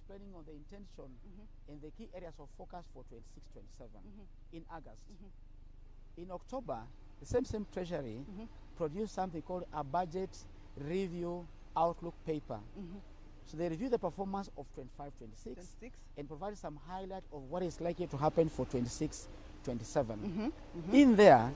explaining on the intention and the key areas of focus for 26-27 in August. In October, the same Treasury produced something called a budget review outlook paper. So they review the performance of 25-26 and provide some highlight of what is likely to happen for 26-27. In there,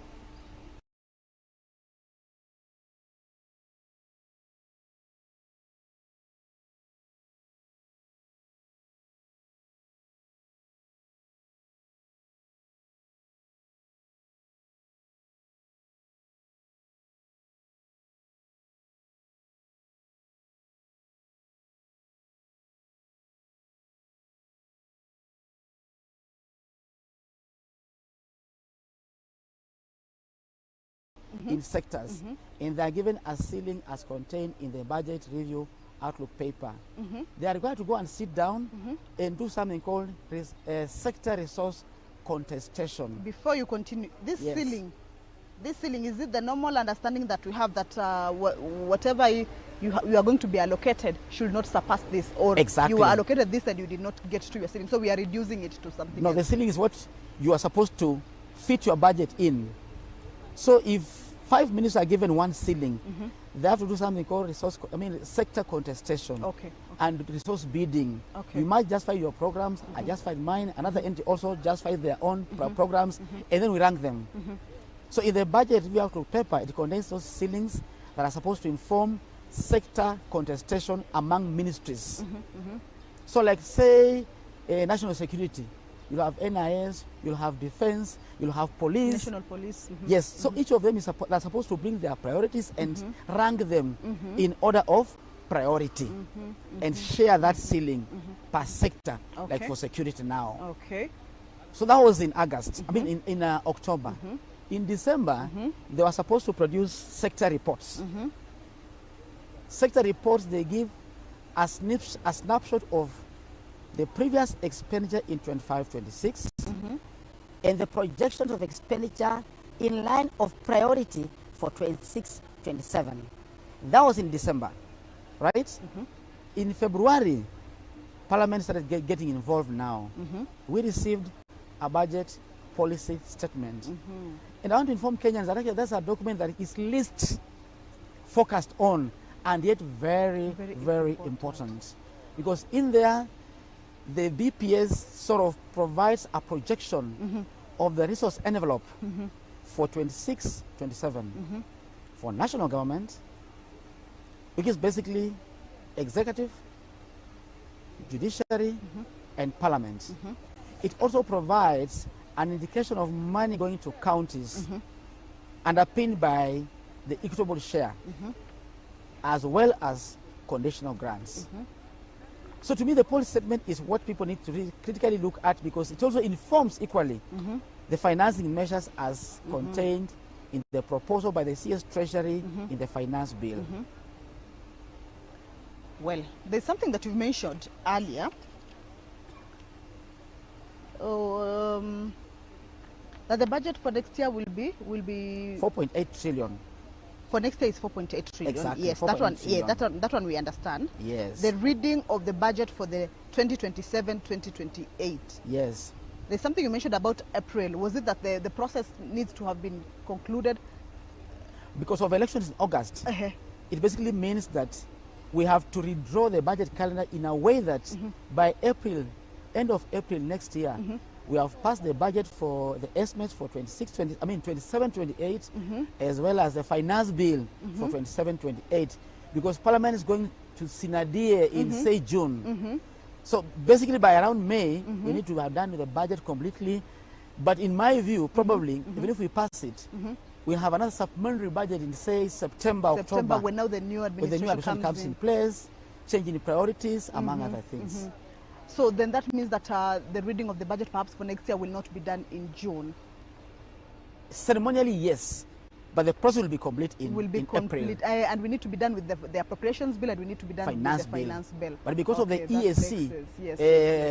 in sectors, and they are given a ceiling as contained in the budget review outlook paper. They are required to go and sit down and do something called sector resource contestation. Before you continue, this ceiling, is it the normal understanding that we have that whatever you are going to be allocated should not surpass this, or you were allocated this and you did not get to your ceiling, so we are reducing it to something else? The ceiling is what you are supposed to fit your budget in. So if 5 ministers are given one ceiling, they have to do something called sector contestation and resource bidding. You might justify your programs, I justify mine, another entity also justify their own programs, and then we rank them. So in the budget review outlook paper, it contains those ceilings that are supposed to inform sector contestation among ministries. So like say national security, you'll have NIS, you'll have defense, you'll have police. National police. Yes, so each of them is supposed to bring their priorities and rank them in order of priority and share that ceiling per sector, like for security now. So that was in August, in October. In December, they were supposed to produce sector reports. Sector reports, they give a snapshot of the previous expenditure in 25-26 and the projections of expenditure in line of priority for 26-27. That was in December, right? In February, Parliament started getting involved now. We received a budget policy statement. And I want to inform Kenyans that actually that's a document that is least focused on and yet very, very important. Because in there, the BPS sort of provides a projection of the resource envelope for 26-27 for national government, which is basically executive, judiciary, and parliament. It also provides an indication of money going to counties underpinned by the equitable share as well as conditional grants. So to me, the policy statement is what people need to really critically look at, because it also informs equally the financing measures as contained in the proposal by the CS Treasury in the finance bill. Well, there's something that you've mentioned earlier. That the budget for next year will be 4.8 trillion. For next year is 4.8 trillion. Exactly. Yes, that one. Yeah, that one we understand. Yes. The reading of the budget for the 2027-2028. Yes. There's something you mentioned about April. Was it that the process needs to have been concluded? Because of elections in August, it basically means that we have to redraw the budget calendar in a way that by April, end of April next year, we have passed the budget for the estimates for 27-28, as well as the finance bill for 27-28, because Parliament is going to Sinadia in say June. So basically by around May, we need to have done with the budget completely. But in my view, probably, even if we pass it, we'll have another supplementary budget in say September, October, when now the new administration comes in place, changing the priorities, among other things. So then that means that the reading of the budget perhaps for next year will not be done in June? Ceremonially, yes. But the process will be complete in April. And we need to be done with the appropriations bill, and we need to be done with the finance bill. But because of the ESC,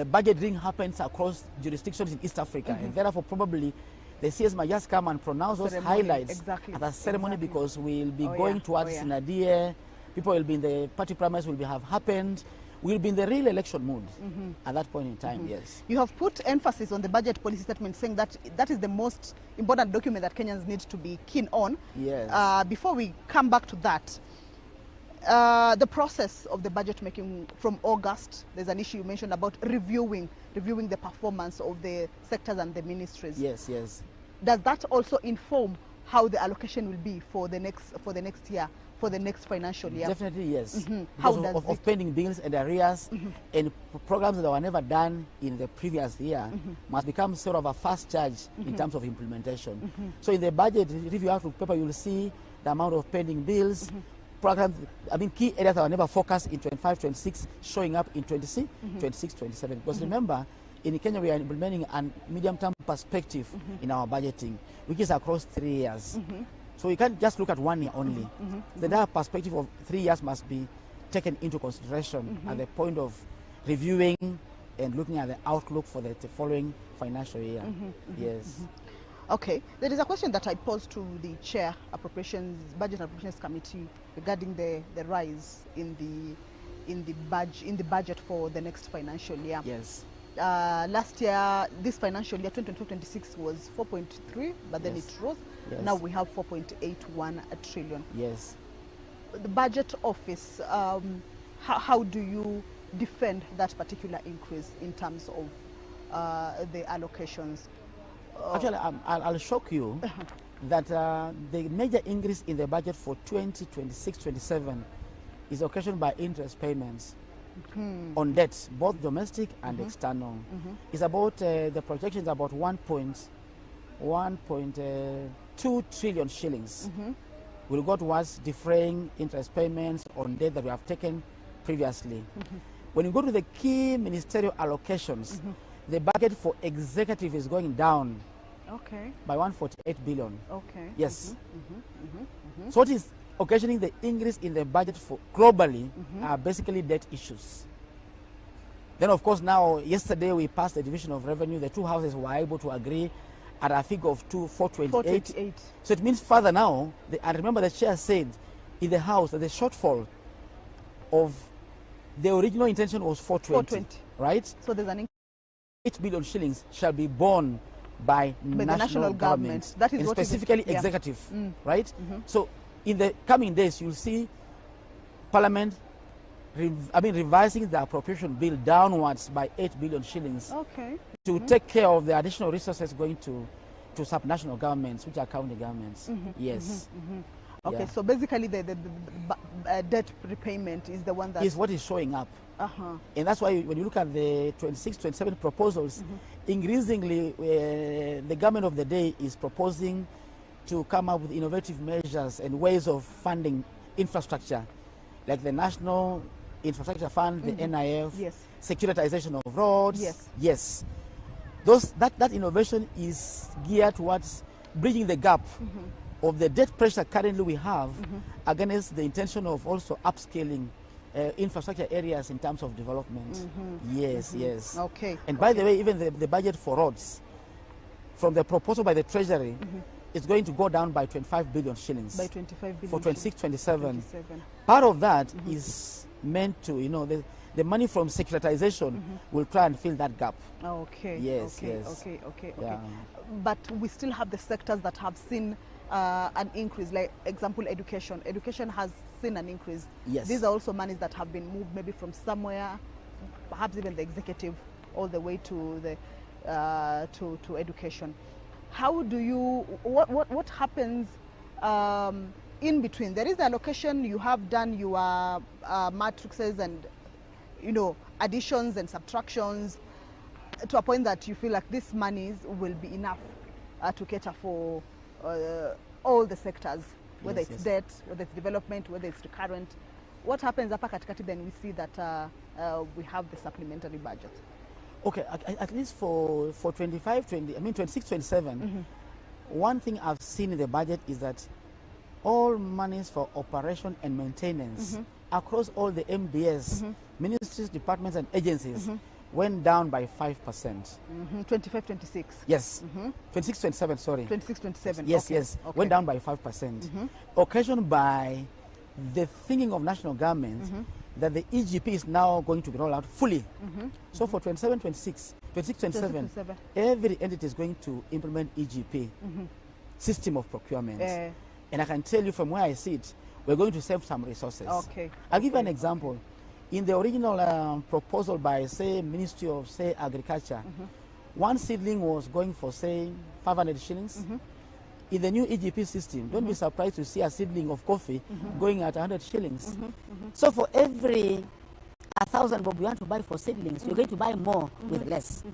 budgeting happens across jurisdictions in East Africa. And therefore, probably, the CS might just come and pronounce those highlights at a ceremony, because we'll be going towards Sinadia. People will be in the party primaries will have happened. we'll be in the real election mood at that point in time, yes. You have put emphasis on the budget policy statement, saying that that is the most important document that Kenyans need to be keen on. Yes. Before we come back to that, the process of the budget making from August, there's an issue you mentioned about reviewing the performance of the sectors and the ministries. Yes, yes. Does that also inform how the allocation will be for the next year, for the next financial year? Definitely, yes. How Because does of pending bills and arrears and programs that were never done in the previous year must become sort of a fast charge in terms of implementation. So in the budget review outlook paper, you'll see the amount of pending bills, programs, I mean key areas that were never focused in 25, 26 showing up in 26, 26, 27. Because remember, in Kenya we are implementing a medium-term perspective in our budgeting, which is across 3 years. So you can't just look at 1 year only. The entire perspective of 3 years must be taken into consideration at the point of reviewing and looking at the outlook for the following financial year. Yes. Okay, there is a question that I posed to the chair, Budget and Appropriations Committee, regarding the rise in the budget for the next financial year. Yes. Last year, this financial year, 2025-26 was 4.3, but then it rose. Yes. Now we have 4.81 trillion. Yes. The budget office, how do you defend that particular increase in terms of the allocations? Actually, I'll shock you that the major increase in the budget for 2026-27 is occasioned by interest payments on debt, both domestic and external. It's about, the projection is about 1.2 trillion shillings. Will go towards defraying interest payments on debt that we have taken previously. When you go to the key ministerial allocations, the budget for executive is going down by 148 billion. Yes. So what is occasioning the increase in the budget for globally are basically debt issues. Then of course now, yesterday we passed the division of revenue. The two houses were able to agree at a figure of 428. So it means further now, and remember the chair said in the house that the shortfall of the original intention was 420. Right? So there's an 8 billion shillings shall be borne by the national government. That is and what specifically executive, right? So in the coming days, you'll see Parliament revising the appropriation bill downwards by 8 billion shillings to take care of the additional resources going to subnational governments, which are county governments. Yes. Okay, so basically the debt repayment is the one that is what is showing up. And that's why when you look at the 26-27 proposals, increasingly the government of the day is proposing to come up with innovative measures and ways of funding infrastructure, like the National Infrastructure Fund, the NIF, securitization of roads. Yes. That innovation is geared towards bridging the gap of the debt pressure currently we have against the intention of also upscaling infrastructure areas in terms of development. Yes. Okay. And by the way, even the budget for roads, from the proposal by the Treasury, is going to go down by 25 billion shillings. By 25 billion. For 26-27. Part of that is meant to, the money from securitization will try and fill that gap. Okay. Yes. Yeah. But we still have the sectors that have seen an increase, like example education. Education has seen an increase. Yes. These are also monies that have been moved maybe from somewhere, perhaps even the executive, all the way to the to education. How do you, what happens in between? There is the allocation, you have done your matrices and additions and subtractions to a point that you feel like these monies will be enough to cater for all the sectors, whether it's debt, whether it's development, whether it's recurrent. What happens hapa katikati, then we see that we have the supplementary budget? Okay, at least for 26-27, one thing I've seen in the budget is that all monies for operation and maintenance across all the MDS, ministries, departments and agencies went down by 5%. 25-26. Yes. 26-27, sorry. 26-27. Yes, yes. Went down by 5%. Occasioned by the thinking of national governments that the EGP is now going to be rolled out fully. So for 27, 26, 27, every entity is going to implement EGP, system of procurement. And I can tell you from where I sit, we're going to save some resources. I'll give you an example. In the original proposal by, say, Ministry of, say, Agriculture, one seedling was going for, say, 500 shillings. In the new EGP system, don't be surprised to see a seedling of coffee going at 100 shillings. So for every 1,000 bob we want to buy for seedlings, we're going to buy more with less.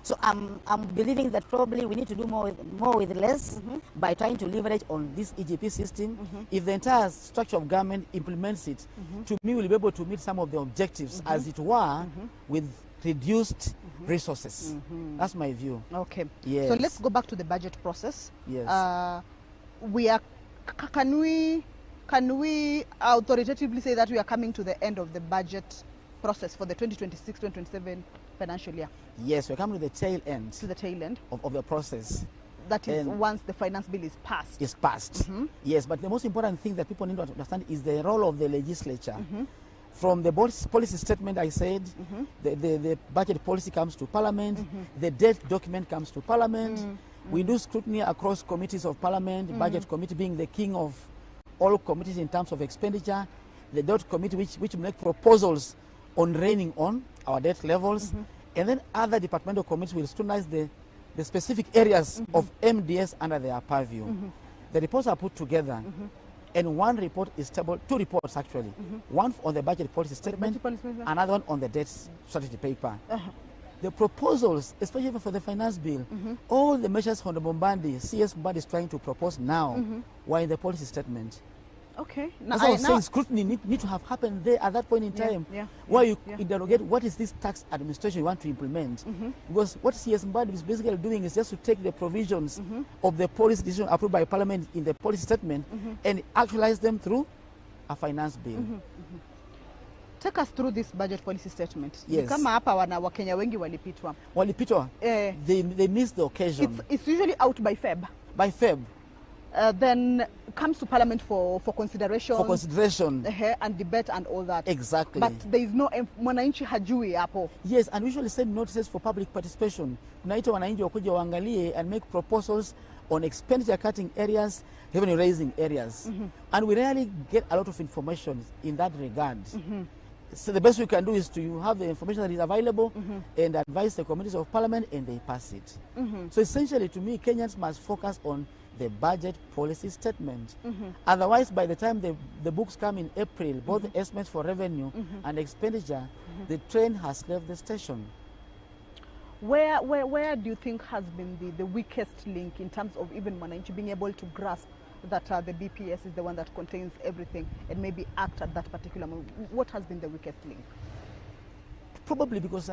So I'm believing that probably we need to do more with less by trying to leverage on this EGP system. If the entire structure of government implements it, to me, we'll be able to meet some of the objectives, as it were, with reduced resources. That's my view. Okay. Yes. So let's go back to the budget process. Yes. Can we authoritatively say that we are coming to the end of the budget process for the 2026-2027 financial year? Yes, we're coming to the tail end. To the tail end of the process. That is once the finance bill is passed. Is passed. Yes, but the most important thing that people need to understand is the role of the legislature. From the policy statement, I said, the budget policy comes to Parliament, the debt document comes to Parliament. We do scrutiny across committees of Parliament, budget committee being the king of all committees in terms of expenditure, the debt committee which make proposals on reining on our debt levels, and then other departmental committees will scrutinize the specific areas of MDS under their purview. The reports are put together. And one report is tabled, two reports actually. One on the budget policy statement, another one on the debt strategy paper. The proposals, especially for the finance bill, all the measures Honorable Mbandi, CS Mbandi is trying to propose now, were in the policy statement. Okay. Now, I was saying scrutiny need to have happened there at that point in time, where you interrogate what is this tax administration you want to implement. Because what CS Mbadi is basically doing is just to take the provisions of the policy decision approved by Parliament in the policy statement and actualize them through a finance bill. Take us through this budget policy statement. Yes. Kama hapa Wakenya wengi walipitwa. Walipitwa? They missed the occasion. It's usually out by Feb. By Feb. Then comes to Parliament for consideration. For consideration. And debate and all that. Exactly. But there is no mwananchi hajui hapo. Yes, and we usually send notices for public participation. Tunaita wananchi wakuja waangalie and make proposals on expenditure cutting areas, revenue raising areas. And we rarely get a lot of information in that regard. So the best we can do is to have the information that is available and advise the committees of Parliament, and they pass it. So essentially, to me, Kenyans must focus on the budget policy statement. Otherwise, by the time the books come in April, both the estimates for revenue and expenditure, the train has left the station. Where do you think has been the weakest link in terms of even Mwananchi being able to grasp that the BPS is the one that contains everything and maybe act at that particular moment? What has been the weakest link? Probably because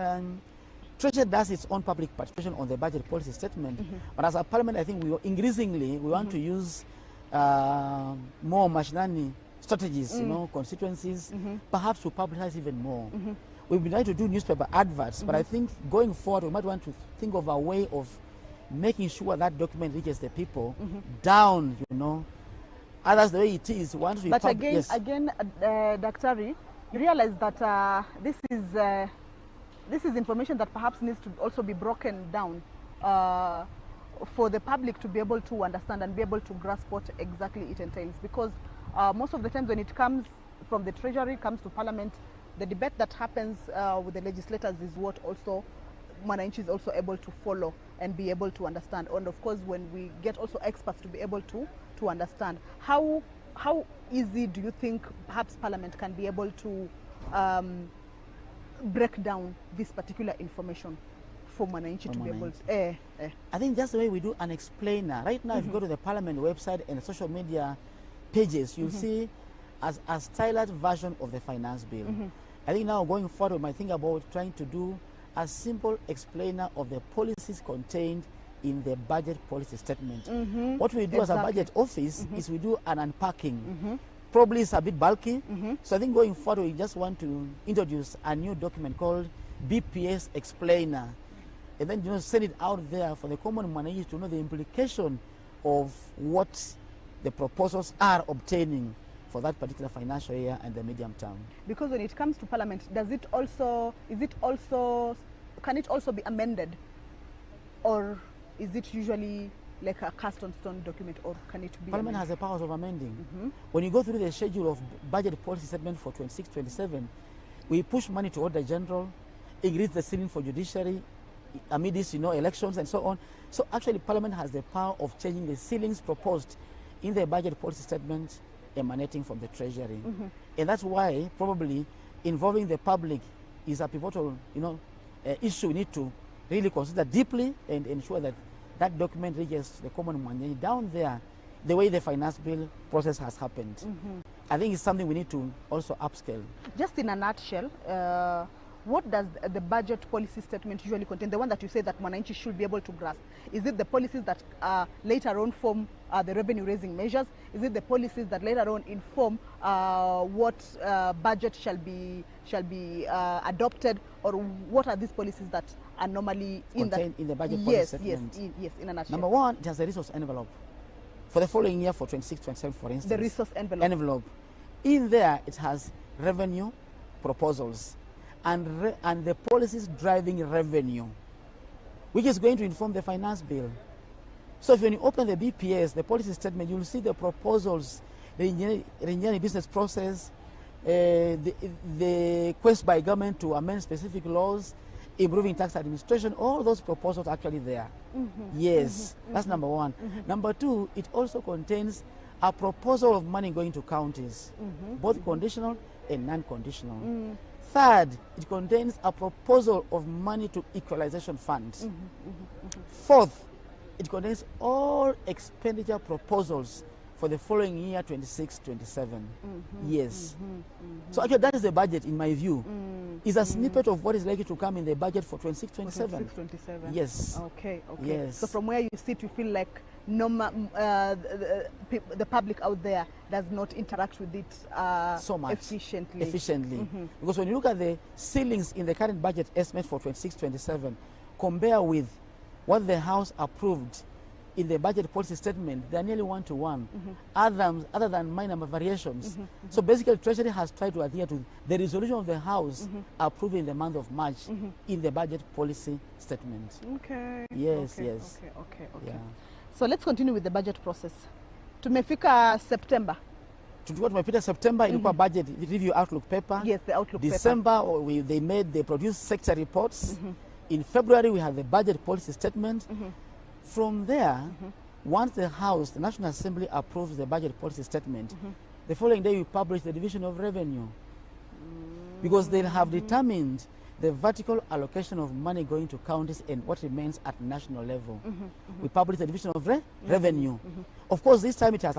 Treasury does its own public participation on the budget policy statement, but as a Parliament, I think we want to use more machinani strategies, you know, constituencies, perhaps to publicize even more. We've been trying to do newspaper adverts, but I think going forward, we might want to think of a way of making sure that document reaches the people down, you know. Others, the way it is, once we But again, Daktari, you realize that this is information that perhaps needs to also be broken down for the public to be able to understand and be able to grasp what exactly it entails. Because most of the times when it comes from the Treasury, comes to Parliament, the debate that happens with the legislators is what also Mwananchi is also able to follow and be able to understand. And of course, when we get also experts to be able to understand, how easy do you think perhaps Parliament can be able to break down this particular information for Mwananchi to be able to... I think that's the way we do an explainer. Right now, if you go to the Parliament website and social media pages, you'll see a stylized version of the finance bill. I think now going forward, we might think about trying to do a simple explainer of the policies contained in the budget policy statement. What we do as a budget office is we do an unpacking. Probably it's a bit bulky, so I think going forward we just want to introduce a new document called BPS Explainer, and then send it out there for the common Mwananchi to know the implication of what the proposals are obtaining for that particular financial year and the medium term. Because when it comes to Parliament, can it also be amended, or is it usually like a cast on stone document, or can it be Parliament amended? has the powers of amending. When you go through the schedule of budget policy statement for 26-27, we push money to Auditor General, increase the ceiling for judiciary, amid this, elections and so on. So actually Parliament has the power of changing the ceilings proposed in the budget policy statement emanating from the Treasury. And that's why probably involving the public is a pivotal, issue we need to really consider deeply and ensure that that document reaches the common man down there, the way the finance bill process has happened. I think it's something we need to also upscale. Just in a nutshell, what does the budget policy statement usually contain? The one that you say that Mwananchi should be able to grasp. Is it the policies that later on form the revenue raising measures? Is it the policies that later on inform what budget shall be adopted, or what are these policies that are normally contained in the budget policy statement? Yes, in a nutshell. Number one, it has a resource envelope for the following year, for 26-27, for instance. The resource envelope. In there, it has revenue proposals and the policies driving revenue, which is going to inform the finance bill. So if when you open the BPS, the policy statement, you'll see the proposals, the engineering business process, the quest by government to amend specific laws, improving tax administration, all those proposals are actually there. Yes, that's number one. Number two, it also contains a proposal of money going to counties, both conditional and non-conditional. Third, it contains a proposal of money to equalization funds. Fourth, it contains all expenditure proposals for the following year, 26-27. Yes. So actually that is the budget, in my view. Is a snippet of what is likely to come in the budget for 26-27. Yes. Okay. Yes. So from where you sit, you feel like the public out there does not interact with it so much efficiently. Because when you look at the ceilings in the current budget estimate for 26-27, compare with what the House approved in the budget policy statement, they are nearly one-to-one, other than minor variations. So basically, Treasury has tried to adhere to the resolution of the House approved in the month of March in the budget policy statement. Okay. Yes. Okay. Yeah. So let's continue with the budget process. Tumefika September. Tumefika September, ilikuwa budget review outlook paper. Yes, the outlook December, paper. They produced sector reports. In February, we had the budget policy statement. From there, once the House, the National Assembly, approves the budget policy statement, the following day we publish the division of revenue, because they have determined the vertical allocation of money going to counties and what remains at national level. We publish the division of revenue. Of course, this time it has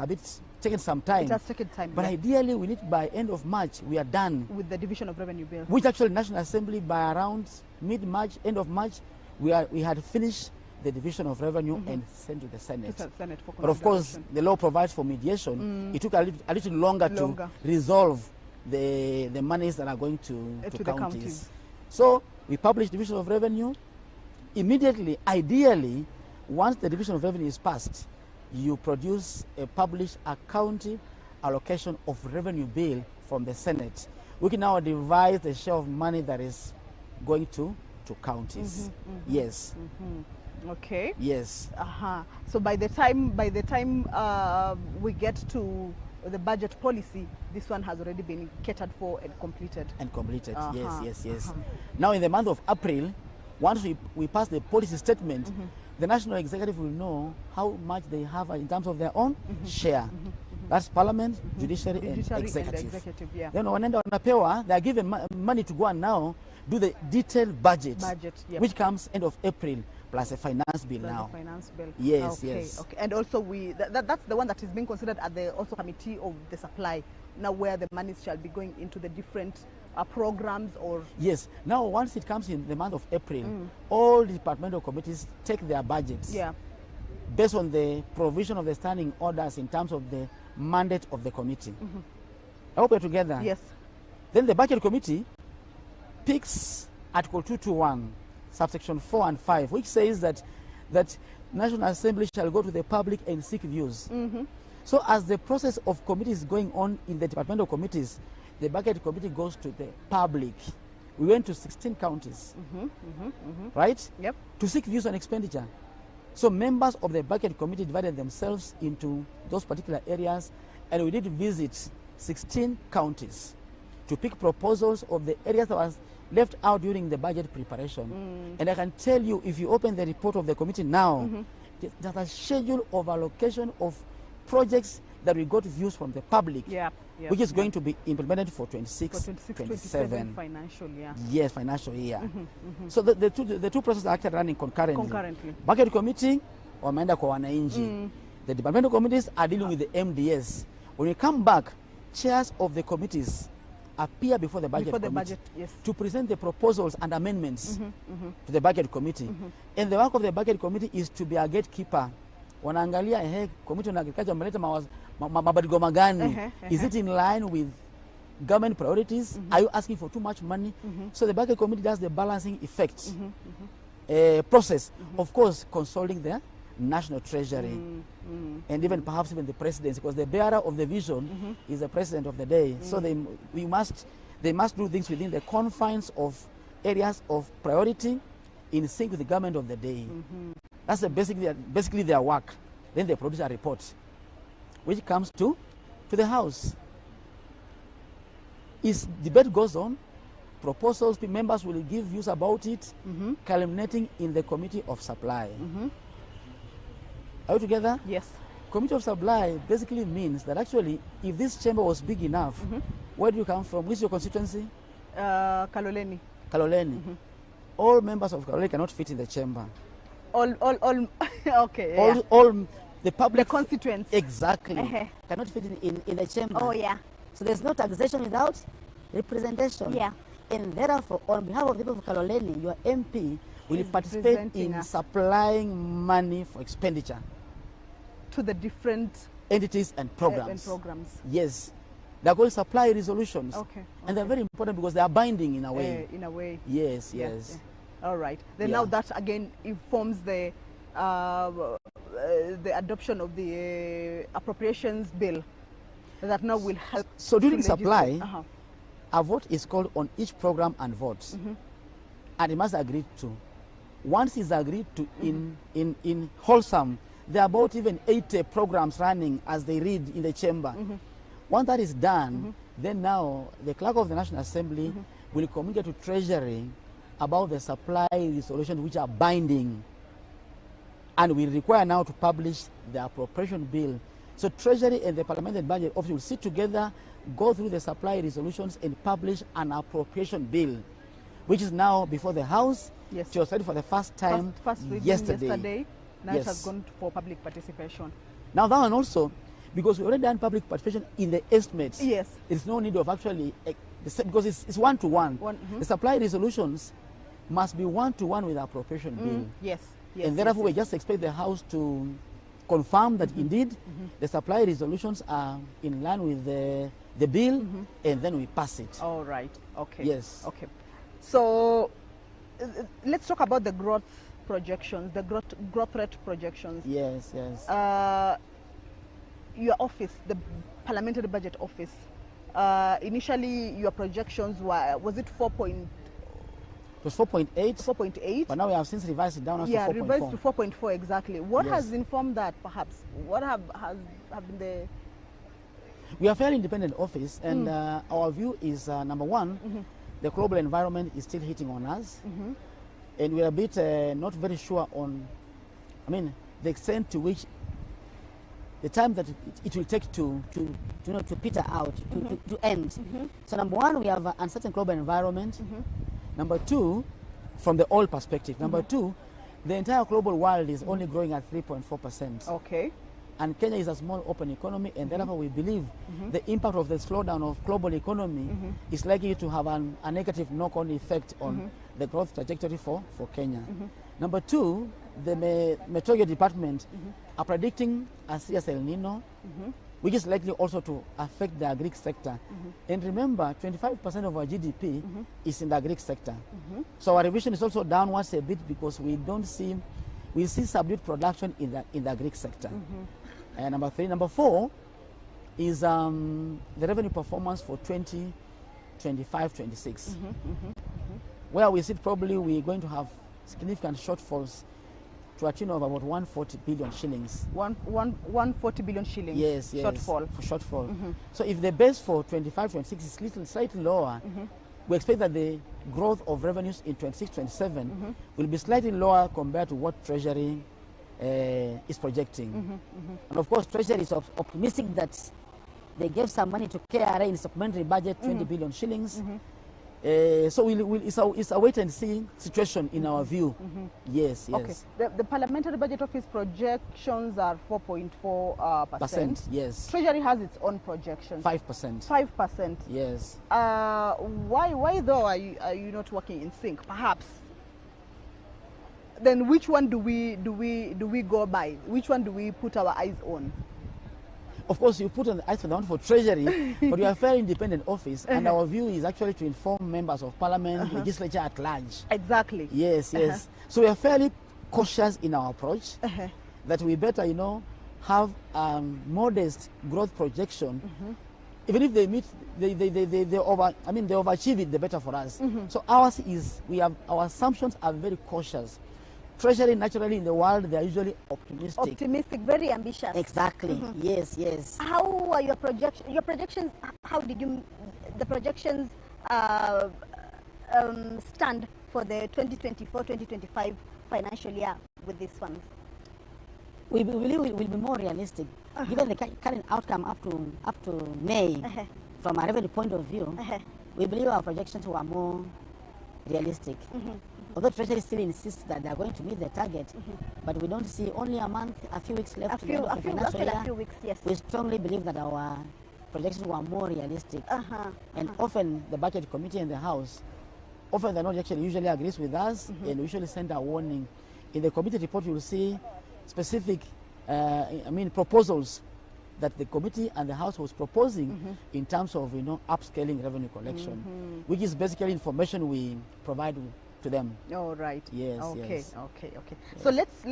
taken some time. It has taken time. But ideally, we need by end of March, we are done with the division of revenue bill. Which actually National Assembly, by around mid-March, end of March, we had finished the division of revenue and sent to the Senate. But of course, the law provides for mediation. It took a little longer to resolve the monies that are going to counties. So we publish division of revenue. Immediately, ideally, once the division of revenue is passed, you publish a county allocation of revenue bill from the Senate. We can now divide the share of money that is going to counties. Yes. Okay. Yes. So by the time we get to the budget policy, this one has already been catered for and completed. Yes. Now in the month of April, once we pass the policy statement, the National Executive will know how much they have in terms of their own share. That's Parliament, Judiciary and Executive. Then wanaenda wanapewa, they are given money to go and now do the detailed budget, which comes end of April, plus a finance bill now. Yes. Okay. And also that's the one that is being considered at the also committee of the supply, now where the monies shall be going into the different programs or... Yes. Now once it comes in the month of April, all departmental committees take their budgets based on the provision of the standing orders in terms of the mandate of the committee. I hope we're together. Yes. Then the budget committee picks Article 221, subsection 4 and 5, which says that National Assembly shall go to the public and seek views. So as the process of committees is going on in the departmental committees, the budget committee goes to the public. We went to 16 counties, right? Yep. To seek views on expenditure. So members of the budget committee divided themselves into those particular areas, and we did visit 16 counties to pick proposals of the areas that was left out during the budget preparation. And I can tell you, if you open the report of the committee now, there's a schedule of allocation of projects that we got views from the public, which is going to be implemented for 26-27 financial year. Yes, financial year. So the two processes are actually running concurrently. Budget committee wameenda kwa wananchi. The departmental committees are dealing with the MDS. When we come back, chairs of the committees appear before the budget committee to present the proposals and amendments to the budget committee. And the work of the budget committee is to be a gatekeeper. Wanaangalia committee on agriculture wameleta mabadiliko magani. Is it in line with government priorities? Are you asking for too much money? So the budget committee does the balancing effect process, of course consulting the national treasury and even perhaps even the presidency, because the bearer of the vision is the president of the day. So they must do things within the confines of areas of priority in sync with the government of the day. That's basically their work. Then they produce a report, which comes to the House. Debate goes on, proposals, members will give views about it, culminating in the Committee of Supply. Are we together? Yes. Committee of Supply basically means that actually, if this chamber was big enough, where do you come from? Which is your constituency? Kaloleni. Kaloleni. All members of Kaloleni cannot fit in the chamber. All okay. All the public. The constituents. Exactly. Cannot fit in the chamber. Oh, yeah. So there's no taxation without representation. Yeah. And therefore, on behalf of the people of Kaloleni, your MP will participate in supplying money for expenditure to the different entities and programs. Yes. They're called supply resolutions. And they're very important because they are binding in a way. In a way. Yes, yes. All right. Then now that again informs the adoption of the appropriations bill that now will help. So during supply, a vote is called on each program and vote, and it must agree to. Once it's agreed to in wholesome, there are about even 80 programs running as they read in the chamber. Once that is done, then now the clerk of the National Assembly will communicate to Treasury about the supply resolutions which are binding, and we require now to publish the appropriation bill. So Treasury and the Parliamentary Budget Office will sit together, go through the supply resolutions and publish an appropriation bill, which is now before the House. Yes. It was ready for the first time first reading yesterday. Now it has gone for public participation. Now that one also, because we already done public participation in the estimates. Yes. There's no need of actually, because it's one-to-one. The supply resolutions must be one-to-one with the appropriation bill. Yes. And therefore we just expect the House to confirm that indeed the supply resolutions are in line with the bill, and then we pass it. All right. Okay. Yes. Okay. So let's talk about the growth projections, the growth rate projections. Yes, yes. Your office, the Parliamentary Budget Office, initially your projections was it 4 point? It was 4.8. 4.8. But now we have since revised it down to 4.4. Yeah, revised to 4.4 exactly. What has informed that, perhaps? What have been the... We are a fairly independent office, and our view is, number one, the global environment is still hitting on us, and we are a bit not very sure on, the extent to which, the time that it will take to peter out, to end. So number one, we have an uncertain global environment. Number two, from the oil perspective. Number two, the entire global world is only growing at 3.4%. Okay. And Kenya is a small open economy, and therefore we believe the impact of the slowdown of global economy is likely to have a negative knock-on effect on the growth trajectory for Kenya. Number two, the Meteorology Department are predicting a serious El Nino, which is likely also to affect the agri sector. And remember, 25% of our GDP is in the agri sector. So our revision is also downwards a bit because we see subdued production in the agri sector. Number 3. Number 4 is the revenue performance for 2025-26, where we see probably we're going to have significant shortfalls to a tune of about 140 billion shillings. 140 billion shillings. Yes. Shortfall. For shortfall. So if the base for 25-26 is slightly lower, we expect that the growth of revenues in 26-27 will be slightly lower compared to what Treasury is projecting. And of course, Treasury is optimistic that they gave some money to KRA in supplementary budget, 20 billion shillings. So it's a wait and see situation in our view. Yes. Okay. The Parliamentary Budget Office projections are 4.4%. Yes. Treasury has its own projections. 5%. 5%. Yes. Why though are you not working in sync? Perhaps. Then which one do we go by? Which one do we put our eyes on? Of course, you put on the eyes for the one for Treasury, but we are a very independent office, and our view is actually to inform members of Parliament, legislature at large. Exactly. Yes. So we are fairly cautious in our approach, that we better, have modest growth projection. Even if they meet, they overachieve it, the better for us. So ours is, our assumptions are very cautious. Treasury, naturally, in the world, they are usually optimistic. Optimistic, very ambitious. Exactly. Yes. How are your projections? Your projections, how did the projections stand for the 2024-2025 financial year with these funds? We believe it will be more realistic, given the current outcome up to May. From a revenue point of view, we believe our projections were more realistic. Although Treasury still insists that they are going to meet the target, but we don't see only a few weeks left to the end of the financial year. A few weeks, yes. We strongly believe that our projections were more realistic. And often the budget committee and the House, often the not usually agrees with us, and we usually send a warning. In the committee report, you will see specific, proposals that the committee and the House was proposing in terms of upscaling revenue collection, which is basically information we provide to them. All right. Yes. Okay. Yes. Okay. So let's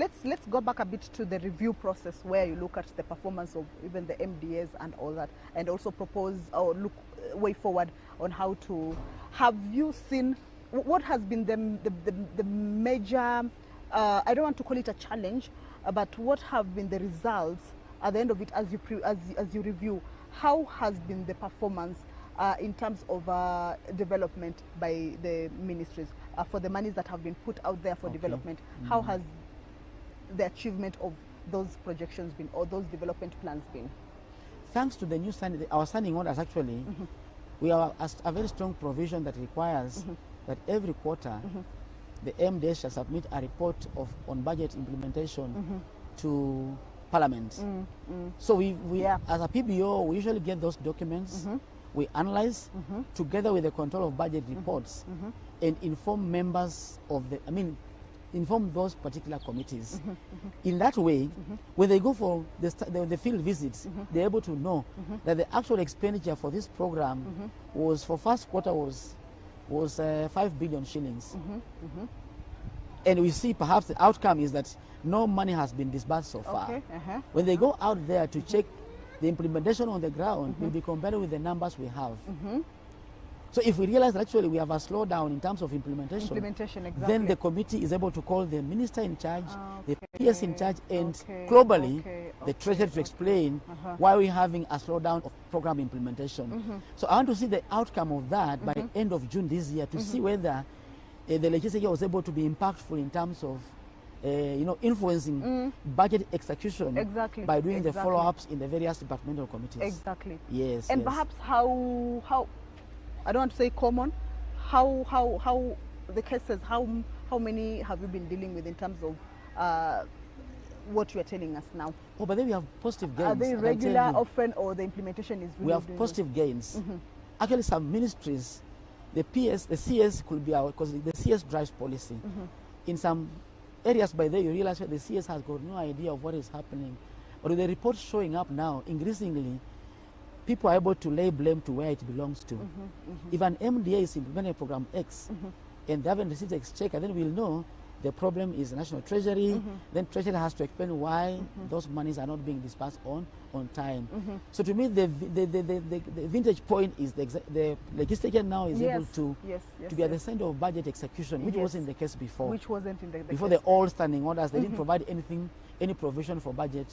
go back a bit to the review process, where you look at the performance of even the MDAs and all that, and also propose or look way forward on how to. Have you seen what has been the major? I don't want to call it a challenge, but what have been the results at the end of it as you review? How has been the performance in terms of development by the ministries for the monies that have been put out there for development? How has the achievement of those projections been, or those development plans been? Thanks to the new our standing orders, actually, we have a very strong provision that requires that every quarter the MDA shall submit a report on budget implementation to Parliament. So we as a PBO, we usually get those documents. We analyze together with the control of budget reports and inform members of inform those particular committees. In that way, when they go for the field visits, they're able to know that the actual expenditure for this program was, for first quarter, was 5 billion shillings. And we see perhaps the outcome is that no money has been disbursed so far. When they go out there to check the implementation on the ground, will be compared with the numbers we have. So if we realize that actually we have a slowdown in terms of implementation, exactly, then the committee is able to call the minister in charge, the PS in charge, and globally the Treasury to explain why we're having a slowdown of program implementation. So I want to see the outcome of that by end of June this year, to see whether the legislature was able to be impactful in terms of influencing budget execution by doing the follow-ups in the various departmental committees. Exactly. Yes. And perhaps how I don't want to say common, how the cases, how many have you been dealing with in terms of what you are telling us now? Oh, but then we have positive gains. Are they regular, often, or the implementation is really? We have positive gains. Actually, some ministries, the CS could be our, because the CS drives policy. In some areas by there, you realize that the CS has got no idea of what is happening. But with the reports showing up now, increasingly, people are able to lay blame to where it belongs to. If an MDA is implementing program X and they haven't received the exchequer, then we'll know the problem is the National Treasury. Then Treasury has to explain why those monies are not being disbursed on time. So to me, the vintage point is the legislature now is able to be at the center of budget execution, which wasn't the case before. Which wasn't in the before case. the old standing orders, they didn't provide any provision for budget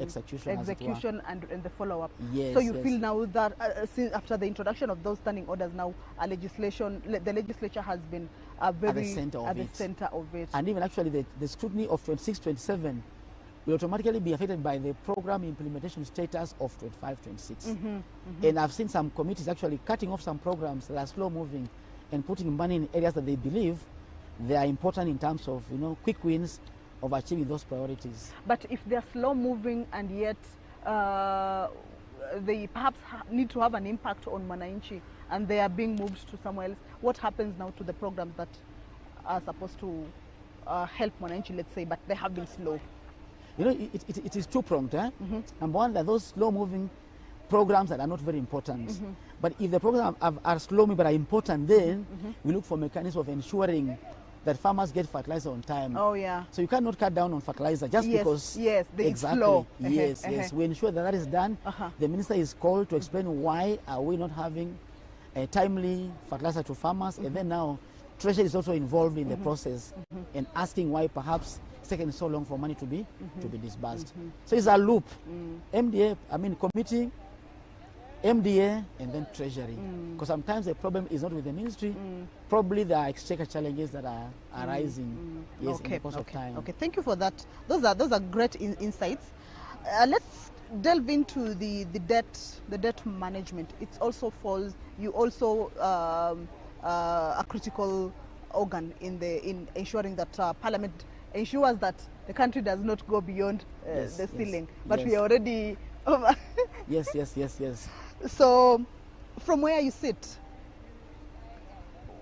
execution and the follow-up. Yes, so you feel now that since after the introduction of those standing orders, now the legislature has been very at the center of it. And even actually the scrutiny of 26-27 will automatically be affected by the program implementation status of 25-26. And I've seen some committees actually cutting off some programs that are slow moving and putting money in areas that they believe they are important in terms of quick wins of achieving those priorities. But if they're slow moving and yet they perhaps need to have an impact on Mwananchi and they are being moved to somewhere else, what happens now to the programs that are supposed to help Mwananchi, let's say, but they have been slow? It is two-pronged. Number one, that those slow-moving programs that are not very important. But if the programs are slow-moving but are important, then we look for mechanisms of ensuring that farmers get fertilizer on time. Oh, yeah. So you cannot cut down on fertilizer just because... Yes, exactly. Slow. Yes. We ensure that is done. The minister is called to explain why are we not having a timely fertilizer to farmers. And then now, Treasury is also involved in the process and asking why perhaps it's taken so long for money to be disbursed. So it's a loop. Committee, MDA, and then Treasury. Because sometimes the problem is not with the ministry. Probably there are exchequer challenges that are arising in the course of time. Okay, thank you for that. Those are great insights. Let's delve into the debt management. It also falls. You also a critical organ in ensuring that Parliament ensures that the country does not go beyond the ceiling. But we are already over. Yes. So, from where you sit,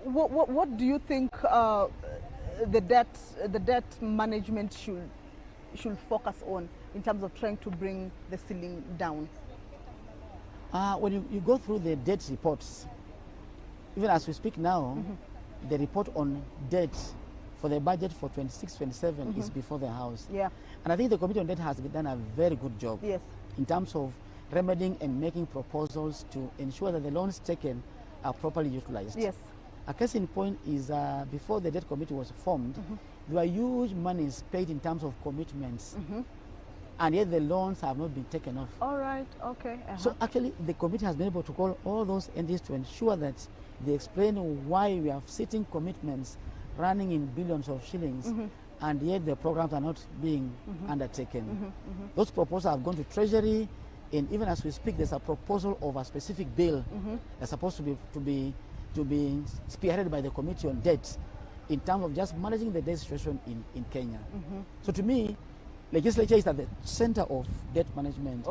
what do you think the debt management should focus on in terms of trying to bring the ceiling down? When you go through the debt reports, even as we speak now, the report on debt for the budget for 26-27 is before the House. Yeah. And I think the Committee on Debt has done a very good job in terms of remedying and making proposals to ensure that the loans taken are properly utilized. Yes. A case in point is before the debt committee was formed, there were huge monies paid in terms of commitments, and yet the loans have not been taken off. All right, okay. So actually the committee has been able to call all those entities to ensure that they explain why we have sitting commitments running in billions of shillings, and yet the programs are not being undertaken. Those proposals have gone to Treasury, and even as we speak, there's a proposal of a specific bill that's supposed to be spearheaded by the Committee on Debt in terms of just managing the debt situation in Kenya. So to me, legislature is at the center of debt management.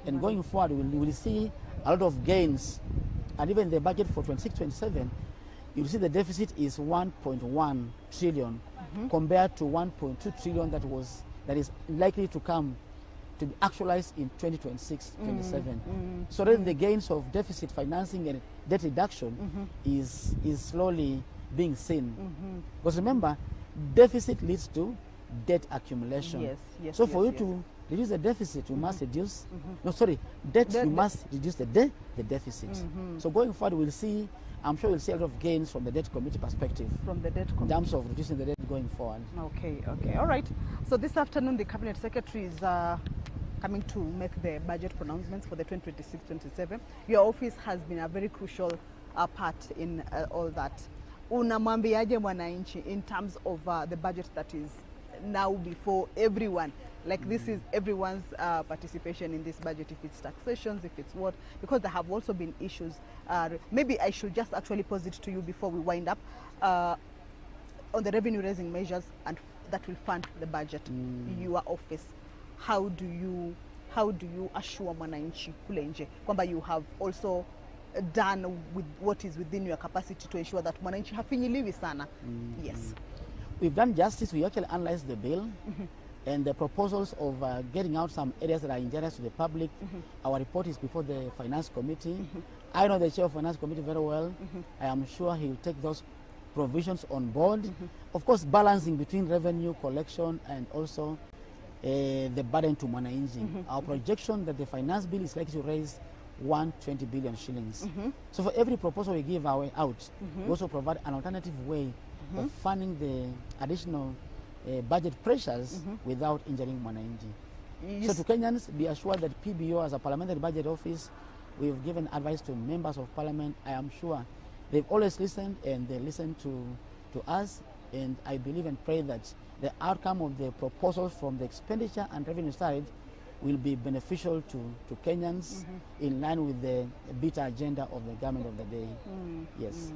And going forward, we will see a lot of gains. And even the budget for 26-27, you'll see the deficit is 1.1 trillion compared to 1.2 trillion that is likely to come to be actualized in 2026-27. So then the gains of deficit financing and debt reduction is slowly being seen. Because remember, deficit leads to debt accumulation. So for you to reduce the deficit, you must reduce, debt, you must reduce the deficit. So going forward, I'm sure we'll see a lot of gains from the debt committee perspective. From the debt committee. In terms of reducing the debt going forward. Okay, all right. So this afternoon, the Cabinet Secretary is coming to make the budget pronouncements for the 2026-27. Your office has been a very crucial part in all that. Unamwambiaje mwananchi in terms of the budget that is now before everyone? Like this is everyone's participation in this budget, if it's taxations, if it's what, because there have also been issues. Maybe I should just actually pose it to you before we wind up on the revenue raising measures and that will fund the budget. Your office, how do you assure mwananchi kule nje kwamba you have also done with what is within your capacity to ensure that mwananchi hafinyiliwi sana? Yes. We've done justice. We actually analyzed the bill and the proposals of getting out some areas that are injurious to the public. Our report is before the Finance Committee. I know the Chair of Finance Committee very well. I am sure he will take those provisions on board. Of course, balancing between revenue collection and also the burden to Mwananchi. Our projection that the finance bill is likely to raise 120 billion shillings. So for every proposal we give out, we also provide an alternative way of funding the additional budget pressures without injuring Mwananchi. So to Kenyans, be assured that PBO as a parliamentary budget office, we've given advice to members of parliament. I am sure they've always listened, and they listen to us, and I believe and pray that the outcome of the proposals from the expenditure and revenue side will be beneficial to Kenyans in line with the beta agenda of the government of the day. Yes.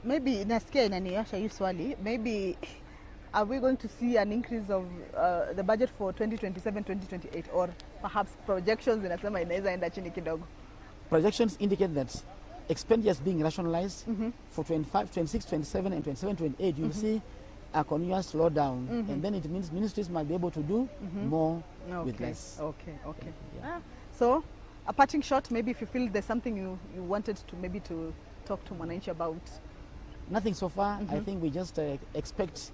Maybe nasikia inaniasha hii swali, maybe are we going to see an increase of the budget for 2027-2028, or perhaps projections inasema inaweza enda chini kidogo? Projections indicate that expenditures being rationalized for 25, 26, 27, and 27, 28, you'll see a continuous slowdown, and then it means ministries might be able to do more with less. Okay. So, a parting shot, maybe if you feel there's something you wanted to maybe to talk to Mwananchi about. Nothing so far. I think we just expect,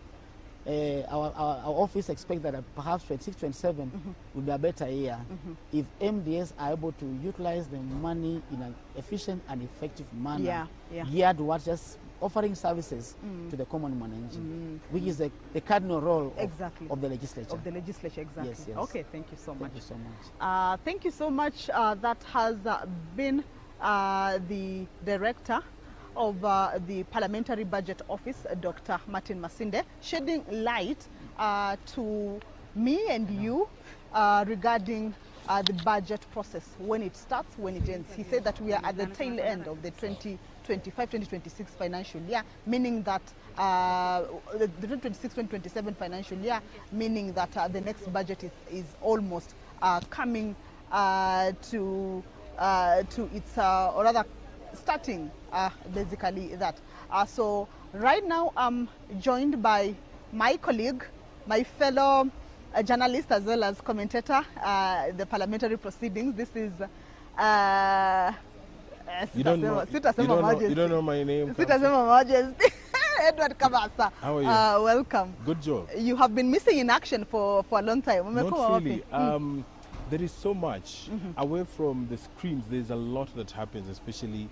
our office expects that perhaps 26, 27 will be a better year if MDS are able to utilize the money in an efficient and effective manner, geared towards just offering services to the common Mwananchi, which is the cardinal role of the legislature. Of the legislature, exactly. Yes, yes. Okay, thank you so much. Thank you so much. Thank you so much. That has been the director of the Parliamentary Budget Office, Dr. Martin Masinde, shedding light to me and you regarding the budget process, when it starts, when it ends. He said that we are at the tail end of the 2025-2026 financial year, meaning that the 2026-2027 financial year, meaning that the next budget is almost coming to its, or rather starting basically that. So right now I'm joined by my colleague, my fellow journalist as well as commentator, the parliamentary proceedings. This is you don't know my name. Edward Kabasa. How are you? Welcome. Good job. You have been missing in action for a long time. Not really. There is so much away from the screens. There's a lot that happens, especially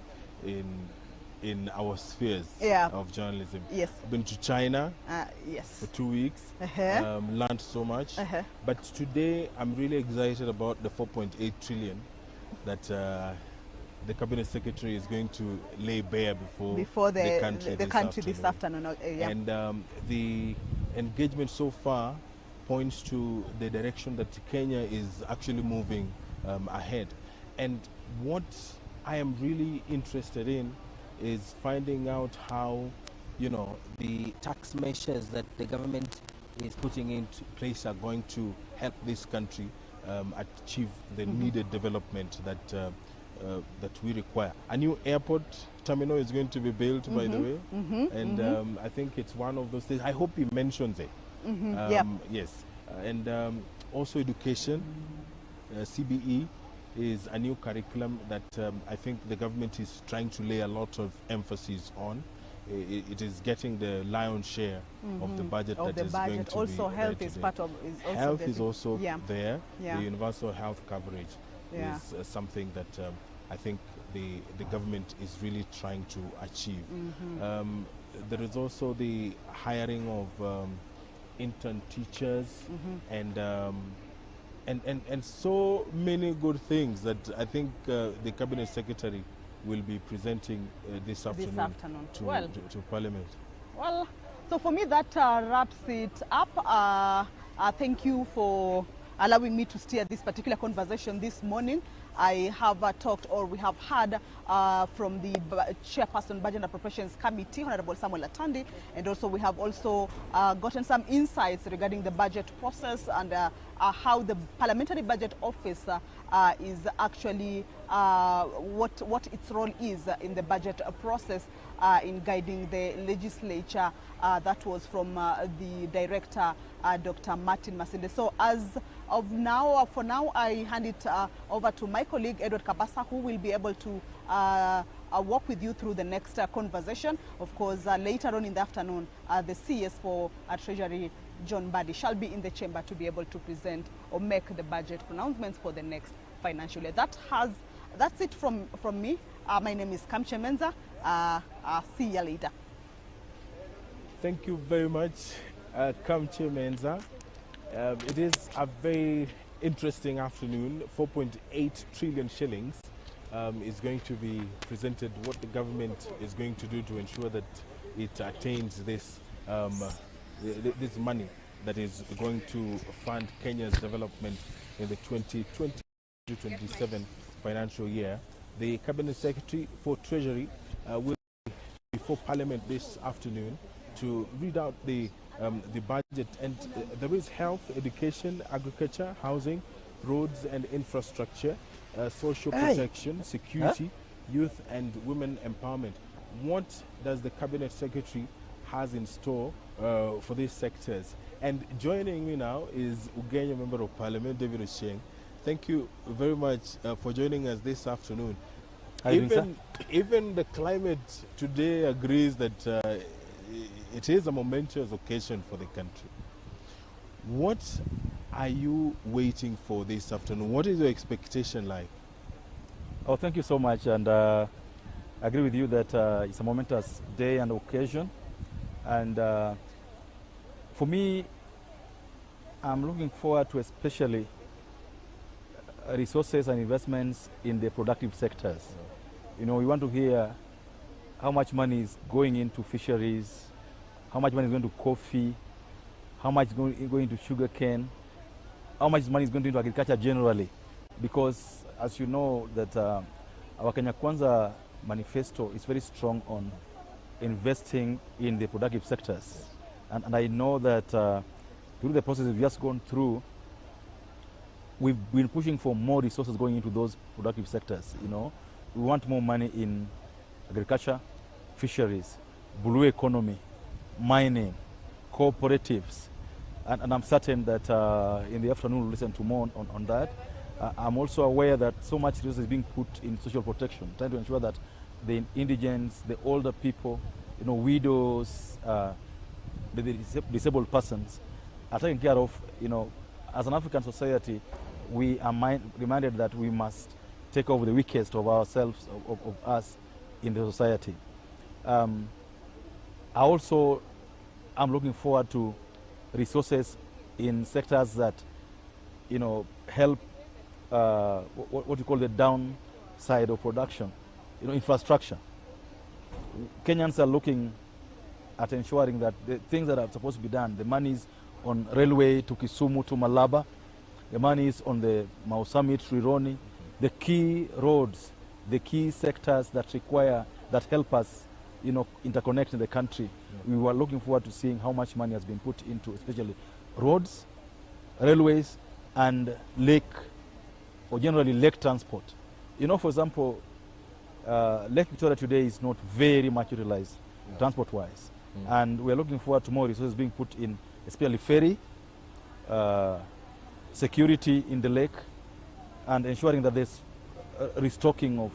in our spheres of journalism. Yes. Been to China yes. for 2 weeks. Learned so much. But today I'm really excited about the 4.8 trillion that the cabinet secretary is going to lay bare before the country this afternoon. And the engagement so far points to the direction that Kenya is actually moving ahead. And what I am really interested in is finding out how, the tax measures that the government is putting into place are going to help this country achieve the needed development that we require. A new airport terminal is going to be built, by the way, and I think it's one of those things. I hope he mentions it. Yes, and also education, CBE is a new curriculum that I think the government is trying to lay a lot of emphasis on. It is getting the lion's share of the budget that is going to also be health there is today. part of Health is also there. Yeah. The universal health coverage is something that I think the government is really trying to achieve. There is also the hiring of intern teachers and so many good things that I think the cabinet secretary will be presenting this afternoon to Parliament. Well, so for me that wraps it up. Thank you for allowing me to steer this particular conversation this morning. I have talked, or we have heard from the Chairperson Budget and Appropriations Committee, Honorable Samuel Atandi, and also we have also gotten some insights regarding the budget process and how the Parliamentary Budget Office is actually, what its role is in the budget process in guiding the legislature. That was from the director, Dr. Martin Masinde. So as of now, for now, I hand it over to my colleague, Edward Kabasa, who will be able to walk with you through the next conversation. Of course, later on in the afternoon, the CS for Treasury, John Buddy, shall be in the chamber to be able to present or make the budget pronouncements for the next financial year. That's it from me. My name is Kamche Menza. See you later. Thank you very much, Kamche Menza. It is a very interesting afternoon. 4.8 trillion shillings is going to be presented, what the government is going to do to ensure that it attains this this money that is going to fund Kenya's development in the 2020-27 financial year. The Cabinet Secretary for Treasury will be before Parliament this afternoon to read out the budget, and there is health, education, agriculture, housing, roads and infrastructure, social protection, security, youth and women empowerment. What does the Cabinet Secretary has in store for these sectors? And joining me now is Ugenya Member of Parliament, David Ochieng. Thank you very much for joining us this afternoon. Even the climate today agrees that it is a momentous occasion for the country. What are you waiting for this afternoon? What is your expectation like? Oh, thank you so much, and I agree with you that it's a momentous day and occasion. And for me, I'm looking forward to especially resources and investments in the productive sectors. You know, we want to hear how much money is going into fisheries, how much money is going to coffee, how much is going to sugarcane, how much money is going into agriculture generally. Because as you know that our Kenya Kwanza manifesto is very strong on investing in the productive sectors. And I know that through the process we've just gone through, we've been pushing for more resources going into those productive sectors. You know, we want more money in agriculture, fisheries, blue economy, mining, cooperatives, and I'm certain that in the afternoon we'll listen to more on that. I'm also aware that so much resources is being put in social protection, trying to ensure that the indigents, the older people, you know, widows, the disabled persons are taken care of. You know, as an African society, we are reminded that we must take over the weakest of ourselves, of us in the society. I'm looking forward to resources in sectors that, you know, help what you call the downside of production, you know, infrastructure. Kenyans are looking at ensuring that the things that are supposed to be done, the money is on railway to Kisumu to Malaba, the money is on the Mau Summit, Rironi, the key roads, the key sectors that help us, you know, interconnect the country. We were looking forward to seeing how much money has been put into especially roads, railways, and lake, or generally lake transport. You know, for example, Lake Victoria today is not very much utilized transport-wise. And we're looking forward to more resources being put in, especially ferry, security in the lake, and ensuring that there's restocking of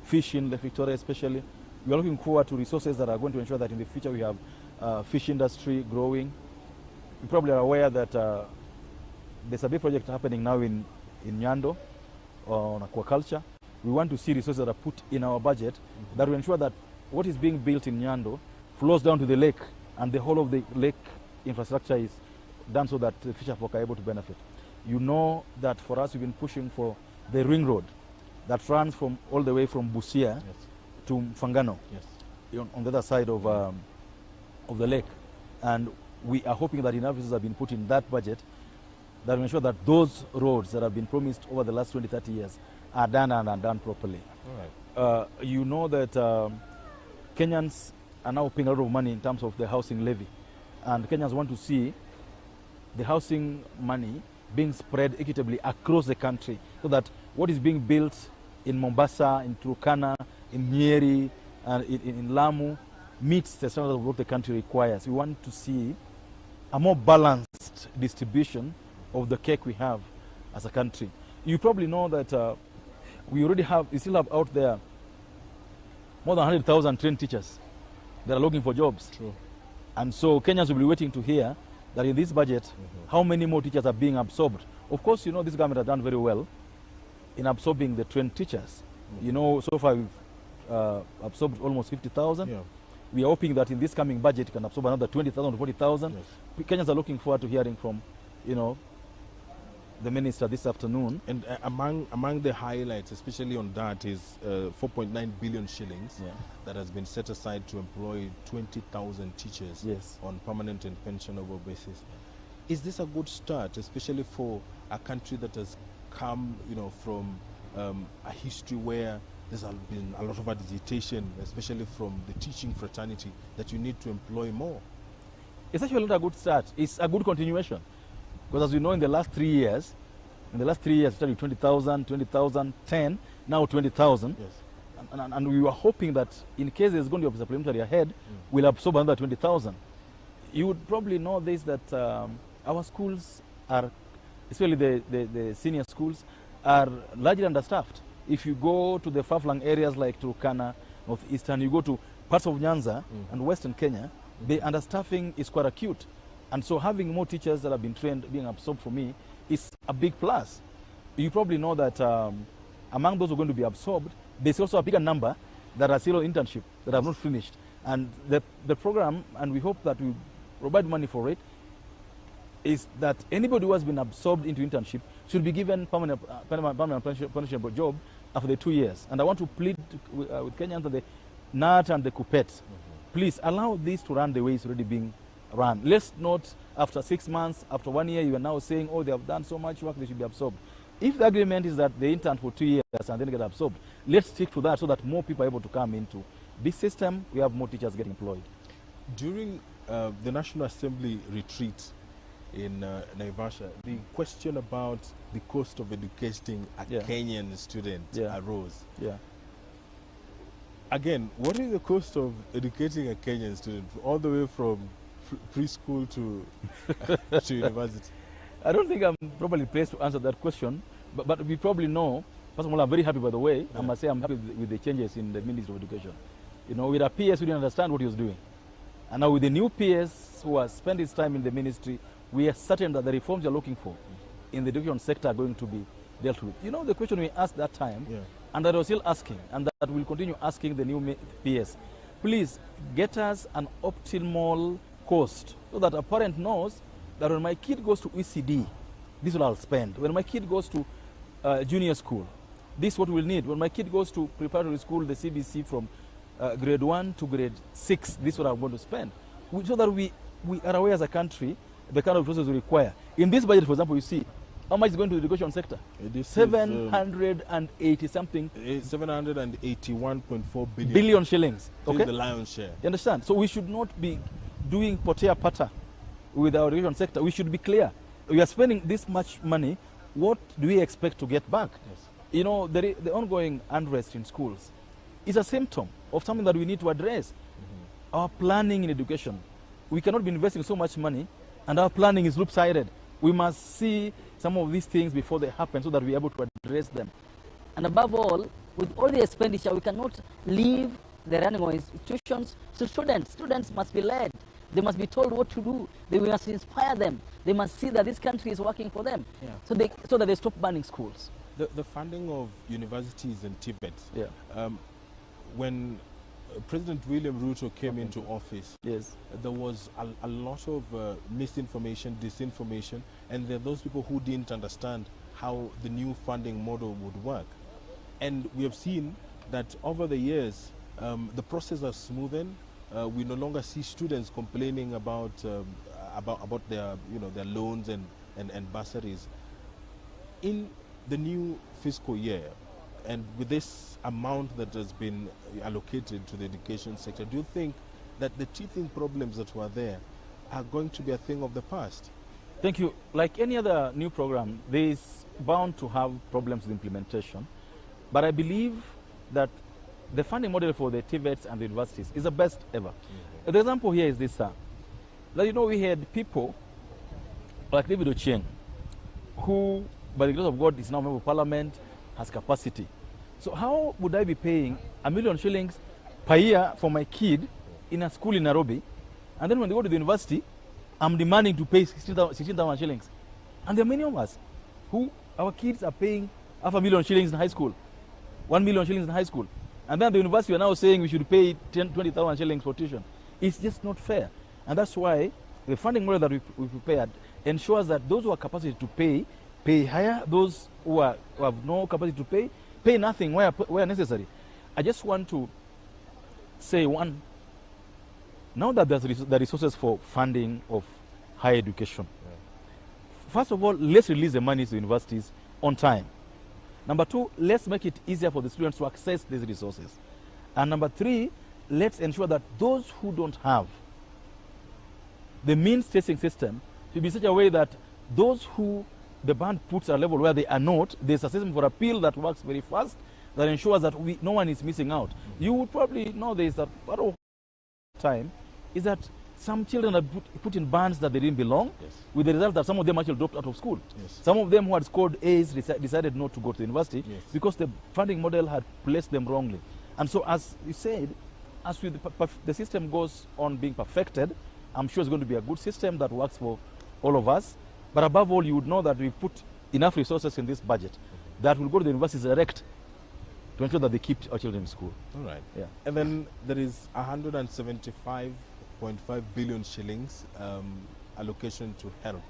fish in Lake Victoria especially. We are looking forward to resources that are going to ensure that in the future we have fish industry growing. You probably are aware that there's a big project happening now in Nyando on aquaculture. We want to see resources that are put in our budget that will ensure that what is being built in Nyando flows down to the lake, and the whole of the lake infrastructure is done so that the fisher folk are able to benefit. You know that for us, we've been pushing for the ring road that runs from all the way from Busia to Mfangano, on the other side of the lake. And we are hoping that enough resources have been put in that budget that will ensure that those roads that have been promised over the last 20, 30 years are done and are done properly. All right. You know that Kenyans are now paying a lot of money in terms of the housing levy. And Kenyans want to see the housing money being spread equitably across the country, so that what is being built in Mombasa, in Turkana, in Nyeri, and in Lamu meets the standards of what the country requires. We want to see a more balanced distribution of the cake we have as a country. You probably know that we still have out there more than 100,000 trained teachers that are looking for jobs. True. And so Kenyans will be waiting to hear that in this budget, how many more teachers are being absorbed. Of course, you know, this government has done very well in absorbing the trained teachers. You know, so far we've absorbed almost 50,000. Yeah. We are hoping that in this coming budget, it can absorb another 20,000 to 40,000. Yes. Kenyans are looking forward to hearing from, you know, the minister this afternoon. And among the highlights, especially on that, is 4.9 billion shillings that has been set aside to employ 20,000 teachers on permanent and pensionable basis. Is this a good start, especially for a country that has come, you know, from a history where there's been a lot of agitation, especially from the teaching fraternity, that you need to employ more? It's actually not a good start. It's a good continuation. Because as we know, in the last 3 years, we started 20,000, 20,000, 10, now 20,000. Yes. And we were hoping that in case there's going to be a supplementary ahead, we'll absorb another 20,000. You would probably know this, that our schools are, especially the senior schools, are largely understaffed. If you go to the far-flung areas like Turkana, Northeastern, you go to parts of Nyanza and Western Kenya, the understaffing is quite acute. And so having more teachers that have been trained being absorbed for me is a big plus. You probably know that among those who are going to be absorbed, there's also a bigger number that are still on internship, that have not finished. And the program, and we hope that we provide money for it, is that anybody who has been absorbed into internship should be given permanent pensionable job after the 2 years. And I want to plead with Kenyans, the NAT and the KUPPET, please allow this to run the way it's already being run. Let's not, after 6 months, after 1 year, you are now saying, oh, they have done so much work, they should be absorbed. If the agreement is that they intern for 2 years and then get absorbed, let's stick to that so that more people are able to come into this system. We have more teachers getting employed. During the National Assembly retreat in Naivasha, the question about the cost of educating a Kenyan student arose. Again, what is the cost of educating a Kenyan student all the way from preschool to university? I don't think I'm probably placed to answer that question, but we probably know. First of all, I'm very happy, by the way. I must say I'm happy with the changes in the Ministry of Education. You know, with our PS, we didn't understand what he was doing. And now with the new PS who has spent his time in the ministry, we are certain that the reforms you're looking for in the education sector are going to be dealt with. You know, the question we asked that time, and that I was still asking, and that we'll continue asking the new PS, please get us an optimal cost so that a parent knows that when my kid goes to ECD, this is what I'll spend. When my kid goes to junior school, this is what we'll need. When my kid goes to preparatory school, the CBC from grade 1 to grade 6, this is what I'm going to spend. So that we are aware as a country the kind of resources we require. In this budget, for example, you see how much is going to the education sector? 780 something. 781.4 billion shillings. Okay. The lion's share. You understand? So we should not be doing potea pata with our education sector. We should be clear. We are spending this much money. What do we expect to get back? Yes. You know, the ongoing unrest in schools is a symptom of something that we need to address. Our planning in education. We cannot be investing so much money and our planning is loop-sided. We must see some of these things before they happen so that we are able to address them. And above all, with all the expenditure, we cannot leave the running of institutions to students. Students must be led. They must be told what to do. They must inspire them. They must see that this country is working for them, so that they stop banning schools. The funding of universities and TVETs, when President William Ruto came into office, there was a lot of misinformation, disinformation, and there are those people who didn't understand how the new funding model would work. And we have seen that over the years, the process has smoothened. We no longer see students complaining about their their loans and bursaries. In the new fiscal year, and with this amount that has been allocated to the education sector, do you think that the teething problems that were there are going to be a thing of the past? Thank you. Like any other new program, there is bound to have problems with implementation. But I believe that the funding model for the TVETs and the universities is the best ever. The example here is this, sir. That, you know, we had people like David Ochieng, who, by the grace of God, is now a member of parliament, has capacity. So how would I be paying 1 million shillings per year for my kid in a school in Nairobi, and then when they go to the university, I'm demanding to pay 16,000 shillings. And there are many of us who, our kids are paying 500,000 shillings in high school, 1 million shillings in high school. And then the university are now saying we should pay 20,000 shillings for tuition. It's just not fair. And that's why the funding model that we prepared ensures that those who have capacity to pay higher. Those who have no capacity to pay nothing where necessary. I just want to say one, now that there's the resources for funding of higher education, first of all, let's release the money to universities on time. Number two, let's make it easier for the students to access these resources. And number three, let's ensure that those who don't have the means testing system should be such a way that those who the band puts at a level where they are not, there's a system for appeal that works very fast, that ensures that no one is missing out. You would probably know this, that part of time is that some children are put in bands that they didn't belong, with the result that some of them actually dropped out of school. Some of them who had scored A's decided not to go to the university because the funding model had placed them wrongly. And so, as you said, as the system goes on being perfected, I'm sure it's going to be a good system that works for all of us. But above all, you would know that we put enough resources in this budget that will go to the universities direct to ensure that they keep our children in school. All right. Yeah. And then there is 175.5 billion shillings allocation to health.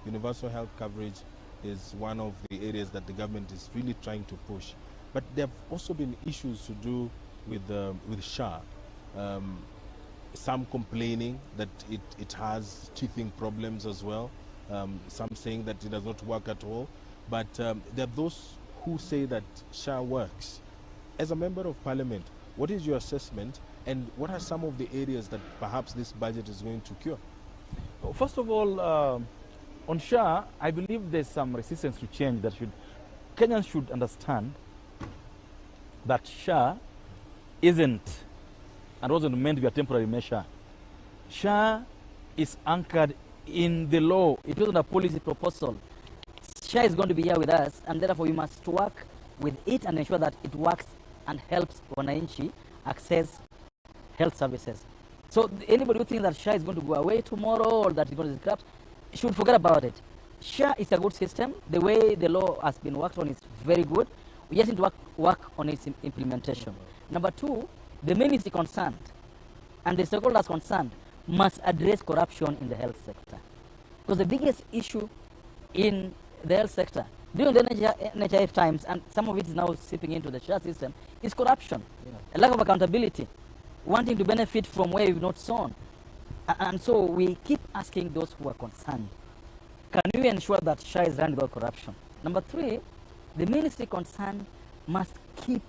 Universal health coverage is one of the areas that the government is really trying to push. But there have also been issues to do with SHA. Some complaining that it has teething problems as well. Some saying that it does not work at all. But there are those who say that SHA works. As a member of parliament, what is your assessment, and what are some of the areas that perhaps this budget is going to cure? First of all, on SHA, I believe there's some resistance to change that Kenyans should understand that SHA isn't and wasn't meant to be a temporary measure. SHA is anchored in the law. It wasn't a policy proposal. SHA is going to be here with us, and therefore we must work with it and ensure that it works and helps wananchi access health services. So anybody who thinks that SHA is going to go away tomorrow or that it's going to disrupt should forget about it. SHA is a good system. The way the law has been worked on is very good. We just need to work on its implementation. Number two, the ministry concerned and the stakeholders concerned must address corruption in the health sector. Because the biggest issue in the health sector during the NHIF times, and some of it is now seeping into the SHA system, is corruption, a lack of accountability, wanting to benefit from where we've not sown. And so we keep asking those who are concerned, can we ensure that SHA is run without corruption? Number three, the ministry concerned must keep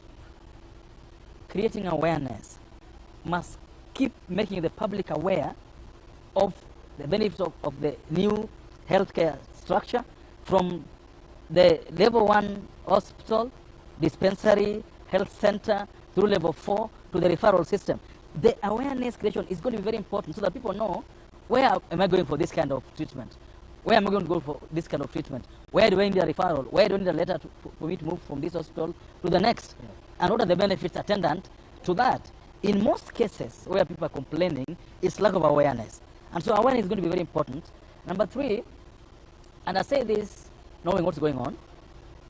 creating awareness, must keep making the public aware of the benefits of the new healthcare structure, from the level 1 hospital, dispensary, health center, through level 4 to the referral system. The awareness creation is going to be very important so that people know, where am I going for this kind of treatment? Where am I going to go for this kind of treatment? Where do I need a referral? Where do I need a letter for me to move from this hospital to the next? And what are the benefits attendant to that? In most cases where people are complaining, it's lack of awareness. And so awareness is going to be very important. Number three, and I say this knowing what's going on,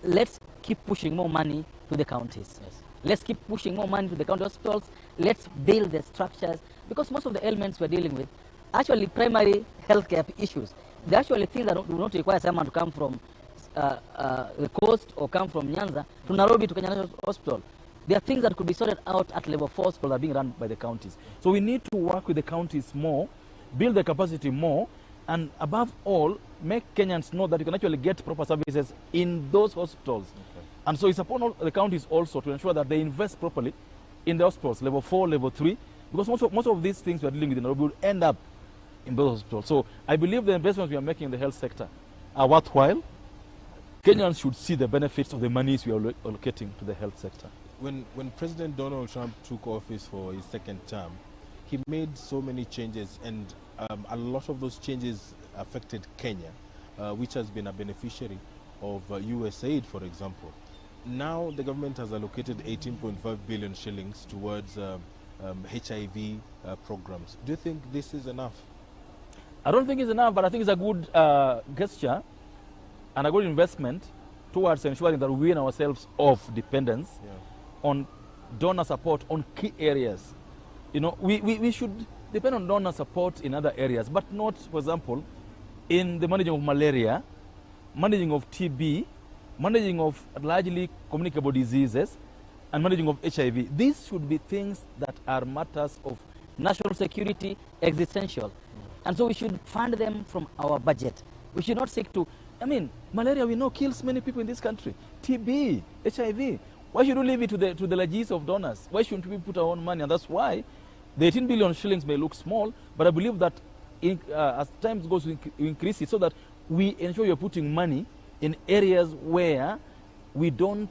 let's keep pushing more money to the counties. Let's keep pushing more money to the county hospitals. Let's build the structures, because most of the ailments we're dealing with are actually primary healthcare issues. They're actually things that do not require someone to come from the coast or come from Nyanza to Nairobi to Kenya National Hospital. There are things that could be sorted out at level 4 hospitals that are being run by the counties. So we need to work with the counties more, build the capacity more, and above all, make Kenyans know that you can actually get proper services in those hospitals. And so it's upon all the counties also to ensure that they invest properly in the hospitals, level 4, level 3, because most of these things we are dealing with in Nairobi will end up in those hospitals. So I believe the investments we are making in the health sector are worthwhile. Kenyans should see the benefits of the monies we are allocating to the health sector. When President Donald Trump took office for his second term, he made so many changes, and a lot of those changes affected Kenya, which has been a beneficiary of USAID, for example. Now the government has allocated 18.5 billion shillings towards HIV programs. Do you think this is enough? I don't think it's enough, but I think it's a good gesture and a good investment towards ensuring that we wean ourselves off dependence on donor support on key areas. You know, we should depend on donor support in other areas, but not, for example, in the managing of malaria, managing of TB, managing of largely communicable diseases, and managing of HIV. These should be things that are matters of national security, existential. And so we should fund them from our budget. We should not seek to, I mean, malaria we know kills many people in this country. TB, HIV. Why should we leave it to the largesse of donors? Why shouldn't we put our own money? And that's why the 18 billion shillings may look small, but I believe that as time goes, we increase it so that we ensure you're putting money in areas where we don't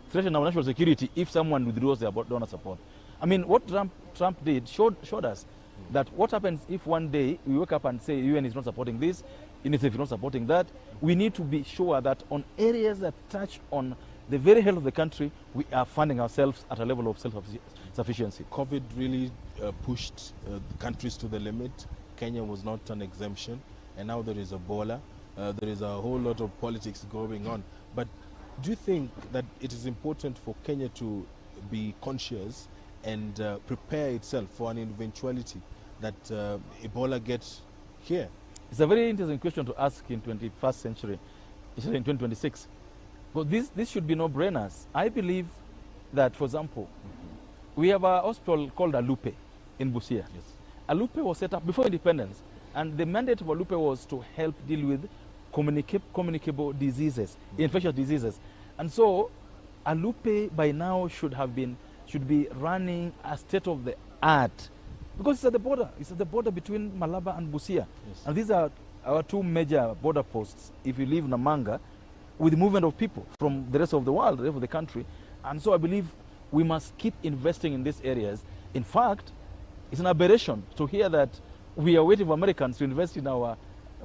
threaten our national security if someone withdraws their donor support. I mean, what Trump did showed us that what happens if one day we wake up and say UN is not supporting this, UNICEF is not supporting that. We need to be sure that on areas that touch on the very health of the country, we are funding ourselves at a level of self-sufficiency. COVID really pushed countries to the limit. Kenya was not an exemption, and now there is Ebola. There is a whole lot of politics going on. But do you think that it is important for Kenya to be conscious and prepare itself for an eventuality that Ebola gets here? It's a very interesting question to ask in 21st century, especially in 2026. But this should be no-brainers. I believe that, for example, we have a hospital called Alupe in Busia. Yes. Alupe was set up before independence, and the mandate of Alupe was to help deal with communicable diseases, infectious diseases. And so Alupe by now should be running a state-of-the-art, because it's at the border. It's at the border between Malaba and Busia. Yes. And these are our two major border posts if you leave Namanga, with the movement of people from the rest of the world, the rest of the country. And so I believe we must keep investing in these areas. In fact, it's an aberration to hear that we are waiting for Americans to invest in our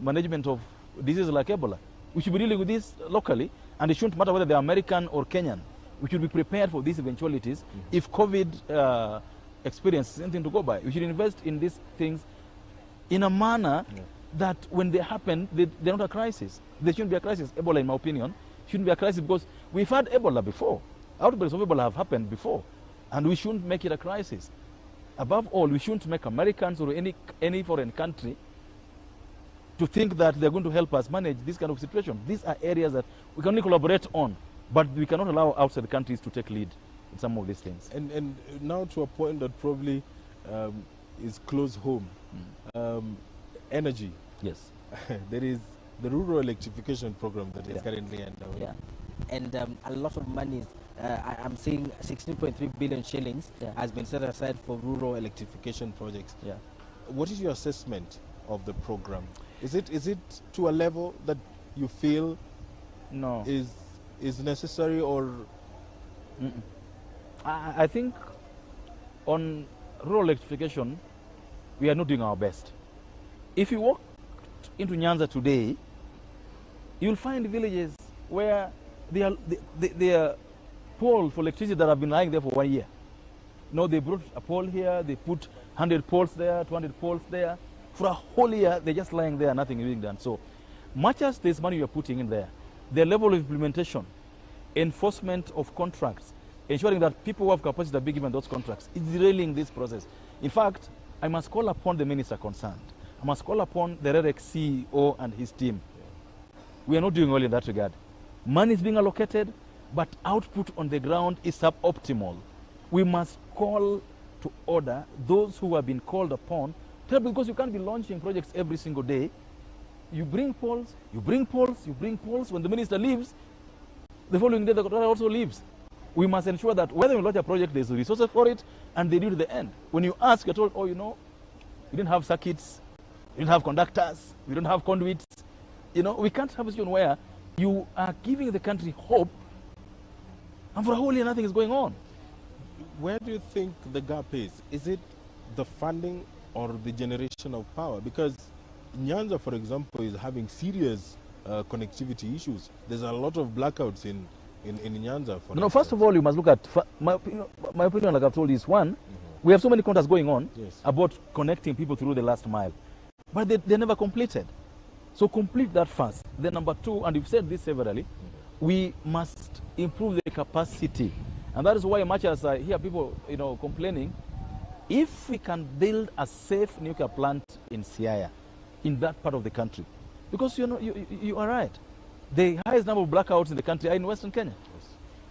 management of diseases like Ebola. We should be dealing with this locally, and it shouldn't matter whether they're American or Kenyan. We should be prepared for these eventualities. If COVID experience is anything to go by, we should invest in these things in a manner that when they happen, they're not a crisis. They shouldn't be a crisis. Ebola, in my opinion, shouldn't be a crisis because we've had Ebola before. Outbreaks of Ebola have happened before, and we shouldn't make it a crisis. Above all, we shouldn't make Americans or any foreign country to think that they're going to help us manage this kind of situation. These are areas that we can only collaborate on, but we cannot allow outside countries to take lead in some of these things. And now to a point that probably is close home. Energy. Yes. There is the rural electrification program that is currently underway. Yeah. And a lot of money, I'm seeing 16.3 billion shillings has been set aside for rural electrification projects. Yeah. What is your assessment of the program? Is it to a level that you feel is necessary, or? I think on rural electrification, we are not doing our best. If you walk into Nyanza today, you'll find villages where there are poles for electricity that have been lying there for 1 year. No, they brought a pole here, they put 100 poles there, 200 poles there. For a whole year, they're just lying there, nothing is being done. So much as there's money you're putting in there, the level of implementation, enforcement of contracts, ensuring that people who have capacity are being given those contracts, is derailing this process. In fact, I must call upon the minister concerned. I must call upon the REREC CEO and his team. We are not doing well in that regard. Money is being allocated, but output on the ground is suboptimal. We must call to order those who have been called upon, because you can't be launching projects every single day. You bring poles, you bring poles, you bring poles. When the minister leaves, the following day the contractor also leaves. We must ensure that whether you launch a project, there's resources for it, and they do to the end. When you ask, you're told, oh, you know, we didn't have circuits, we didn't have conductors, we don't have conduits. You know, we can't have a situation where you are giving the country hope, and for a whole year nothing is going on. Where do you think the gap is? Is it the funding or the generation of power? Because Nyanza, for example, is having serious connectivity issues. There's a lot of blackouts in Nyanza. No, first of all, you must look at, my opinion, like I've told you, is one, We have so many contracts going on about connecting people through the last mile, but they never completed. So complete that first. Then number two, and you've said this severally, we must improve the capacity. And that is why, much as I hear people, complaining, if we can build a safe nuclear plant in Siaya, in that part of the country, because you are right, the highest number of blackouts in the country are in Western Kenya.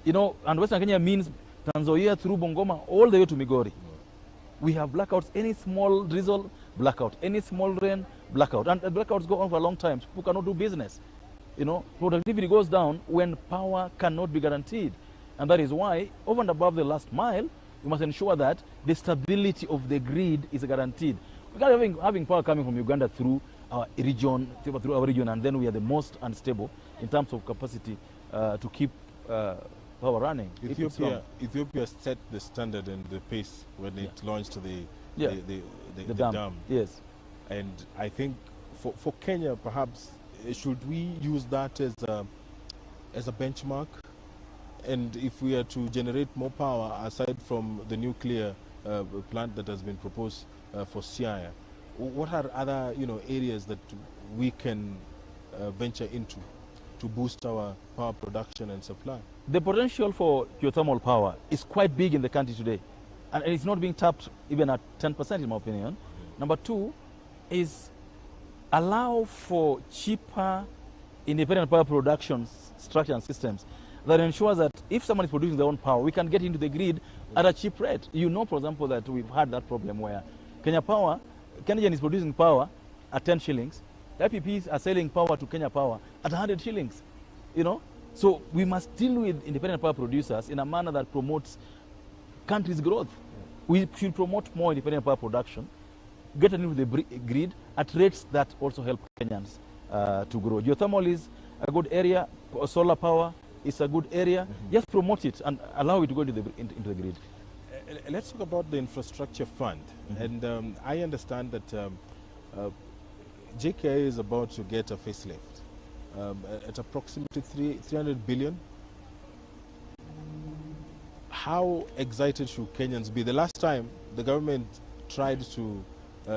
Yes. And Western Kenya means Trans Nzoia through Bungoma all the way to Migori. We have blackouts, any small drizzle, blackout, any small rain, blackout. And the blackouts go on for a long time. People cannot do business. Productivity goes down when power cannot be guaranteed. And that is why, over and above the last mile, we must ensure that the stability of the grid is guaranteed. We can't having power coming from Uganda through our region, and then we are the most unstable in terms of capacity to keep power running. Ethiopia set the standard and the pace when it launched the dam. Yes. And I think for Kenya, perhaps, should we use that as a benchmark? And if we are to generate more power, aside from the nuclear plant that has been proposed for Siaya, what are other areas that we can venture into to boost our power production and supply? The potential for geothermal power is quite big in the country today, and it's not being tapped even at 10%, in my opinion. Number two is allow for cheaper independent power production structure and systems that ensures that if someone is producing their own power, we can get into the grid at a cheap rate. For example, that we've had that problem where Kenyan is producing power at 10 shillings. The IPPs are selling power to Kenya Power at 100 shillings. So we must deal with independent power producers in a manner that promotes country's growth. We should promote more independent power production, get into the grid at rates that also help Kenyans to grow. Geothermal is a good area. Solar power is a good area. Just promote it and allow it to go into the grid. Let's talk about the infrastructure fund. And I understand that JKA is about to get a facelift at approximately 300 billion. How excited should Kenyans be? The last time the government tried to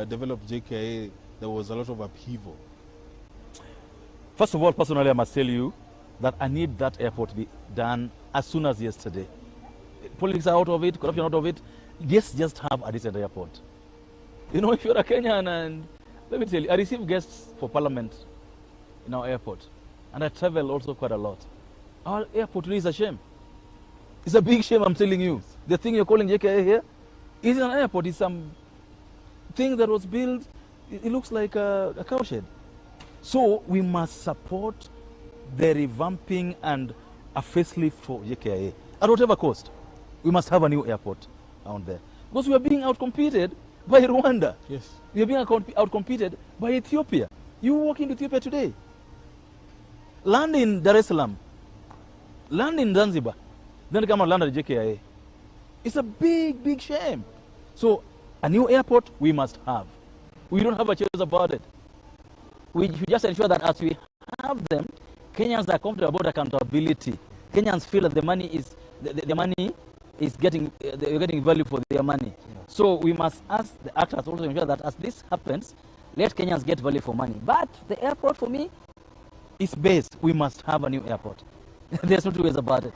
develop JKA, there was a lot of upheaval. First of all, personally, I must tell you that I need that airport to be done as soon as yesterday. Politics are out of it, corruption out of it. Let's just have a decent airport. If you're a Kenyan, and let me tell you, I receive guests for parliament in our airport, and I travel also quite a lot. Our airport really is a shame. It's a big shame, I'm telling you. The thing you're calling JKA here isn't an airport. It's some thing that was built, it looks like a cowshed. So we must support the revamping and a facelift for JKA at whatever cost. We must have a new airport out there. Because we are being outcompeted by Rwanda. Yes. We are being outcompeted by Ethiopia. You walk into Ethiopia today, land in Dar es Salaam, land in Zanzibar, then come and land at JKIA. It's a big, big shame. So a new airport we must have. We don't have a choice about it. We should just ensure that as we have them, Kenyans are comfortable about accountability. Kenyans feel that the money is they're getting value for their money. Yeah. So we must ask the actors also ensure that as this happens, let Kenyans get value for money. But the airport for me is based. We must have a new airport. There's no two ways about it.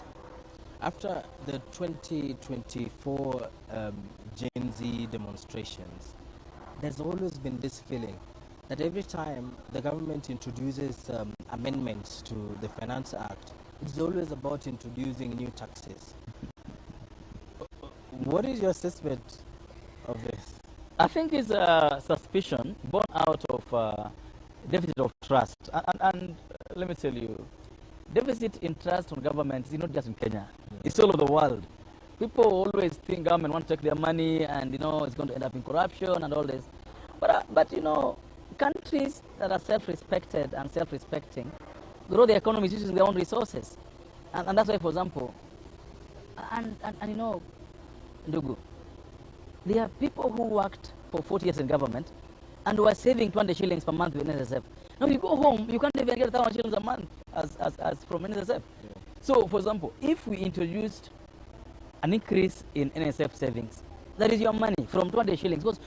After the 2024 Gen Z demonstrations, there's always been this feeling that every time the government introduces amendments to the Finance Act, it's always about introducing new taxes. What is your assessment of this? I think it's a suspicion born out of deficit of trust. And let me tell you, deficit in trust on government is not just in Kenya. Yeah. It's all over the world. People always think government wants to take their money and, it's going to end up in corruption and all this. But countries that are self-respected and self-respecting grow their economies using their own resources. And that's why, for example, Ndugu, there are people who worked for 40 years in government and were saving 20 shillings per month with NSSF. Now you go home, you can't even get 1,000 shillings a month as from NSSF. Yeah. So, for example, if we introduced an increase in NSSF savings, that is your money from 200 shillings. Because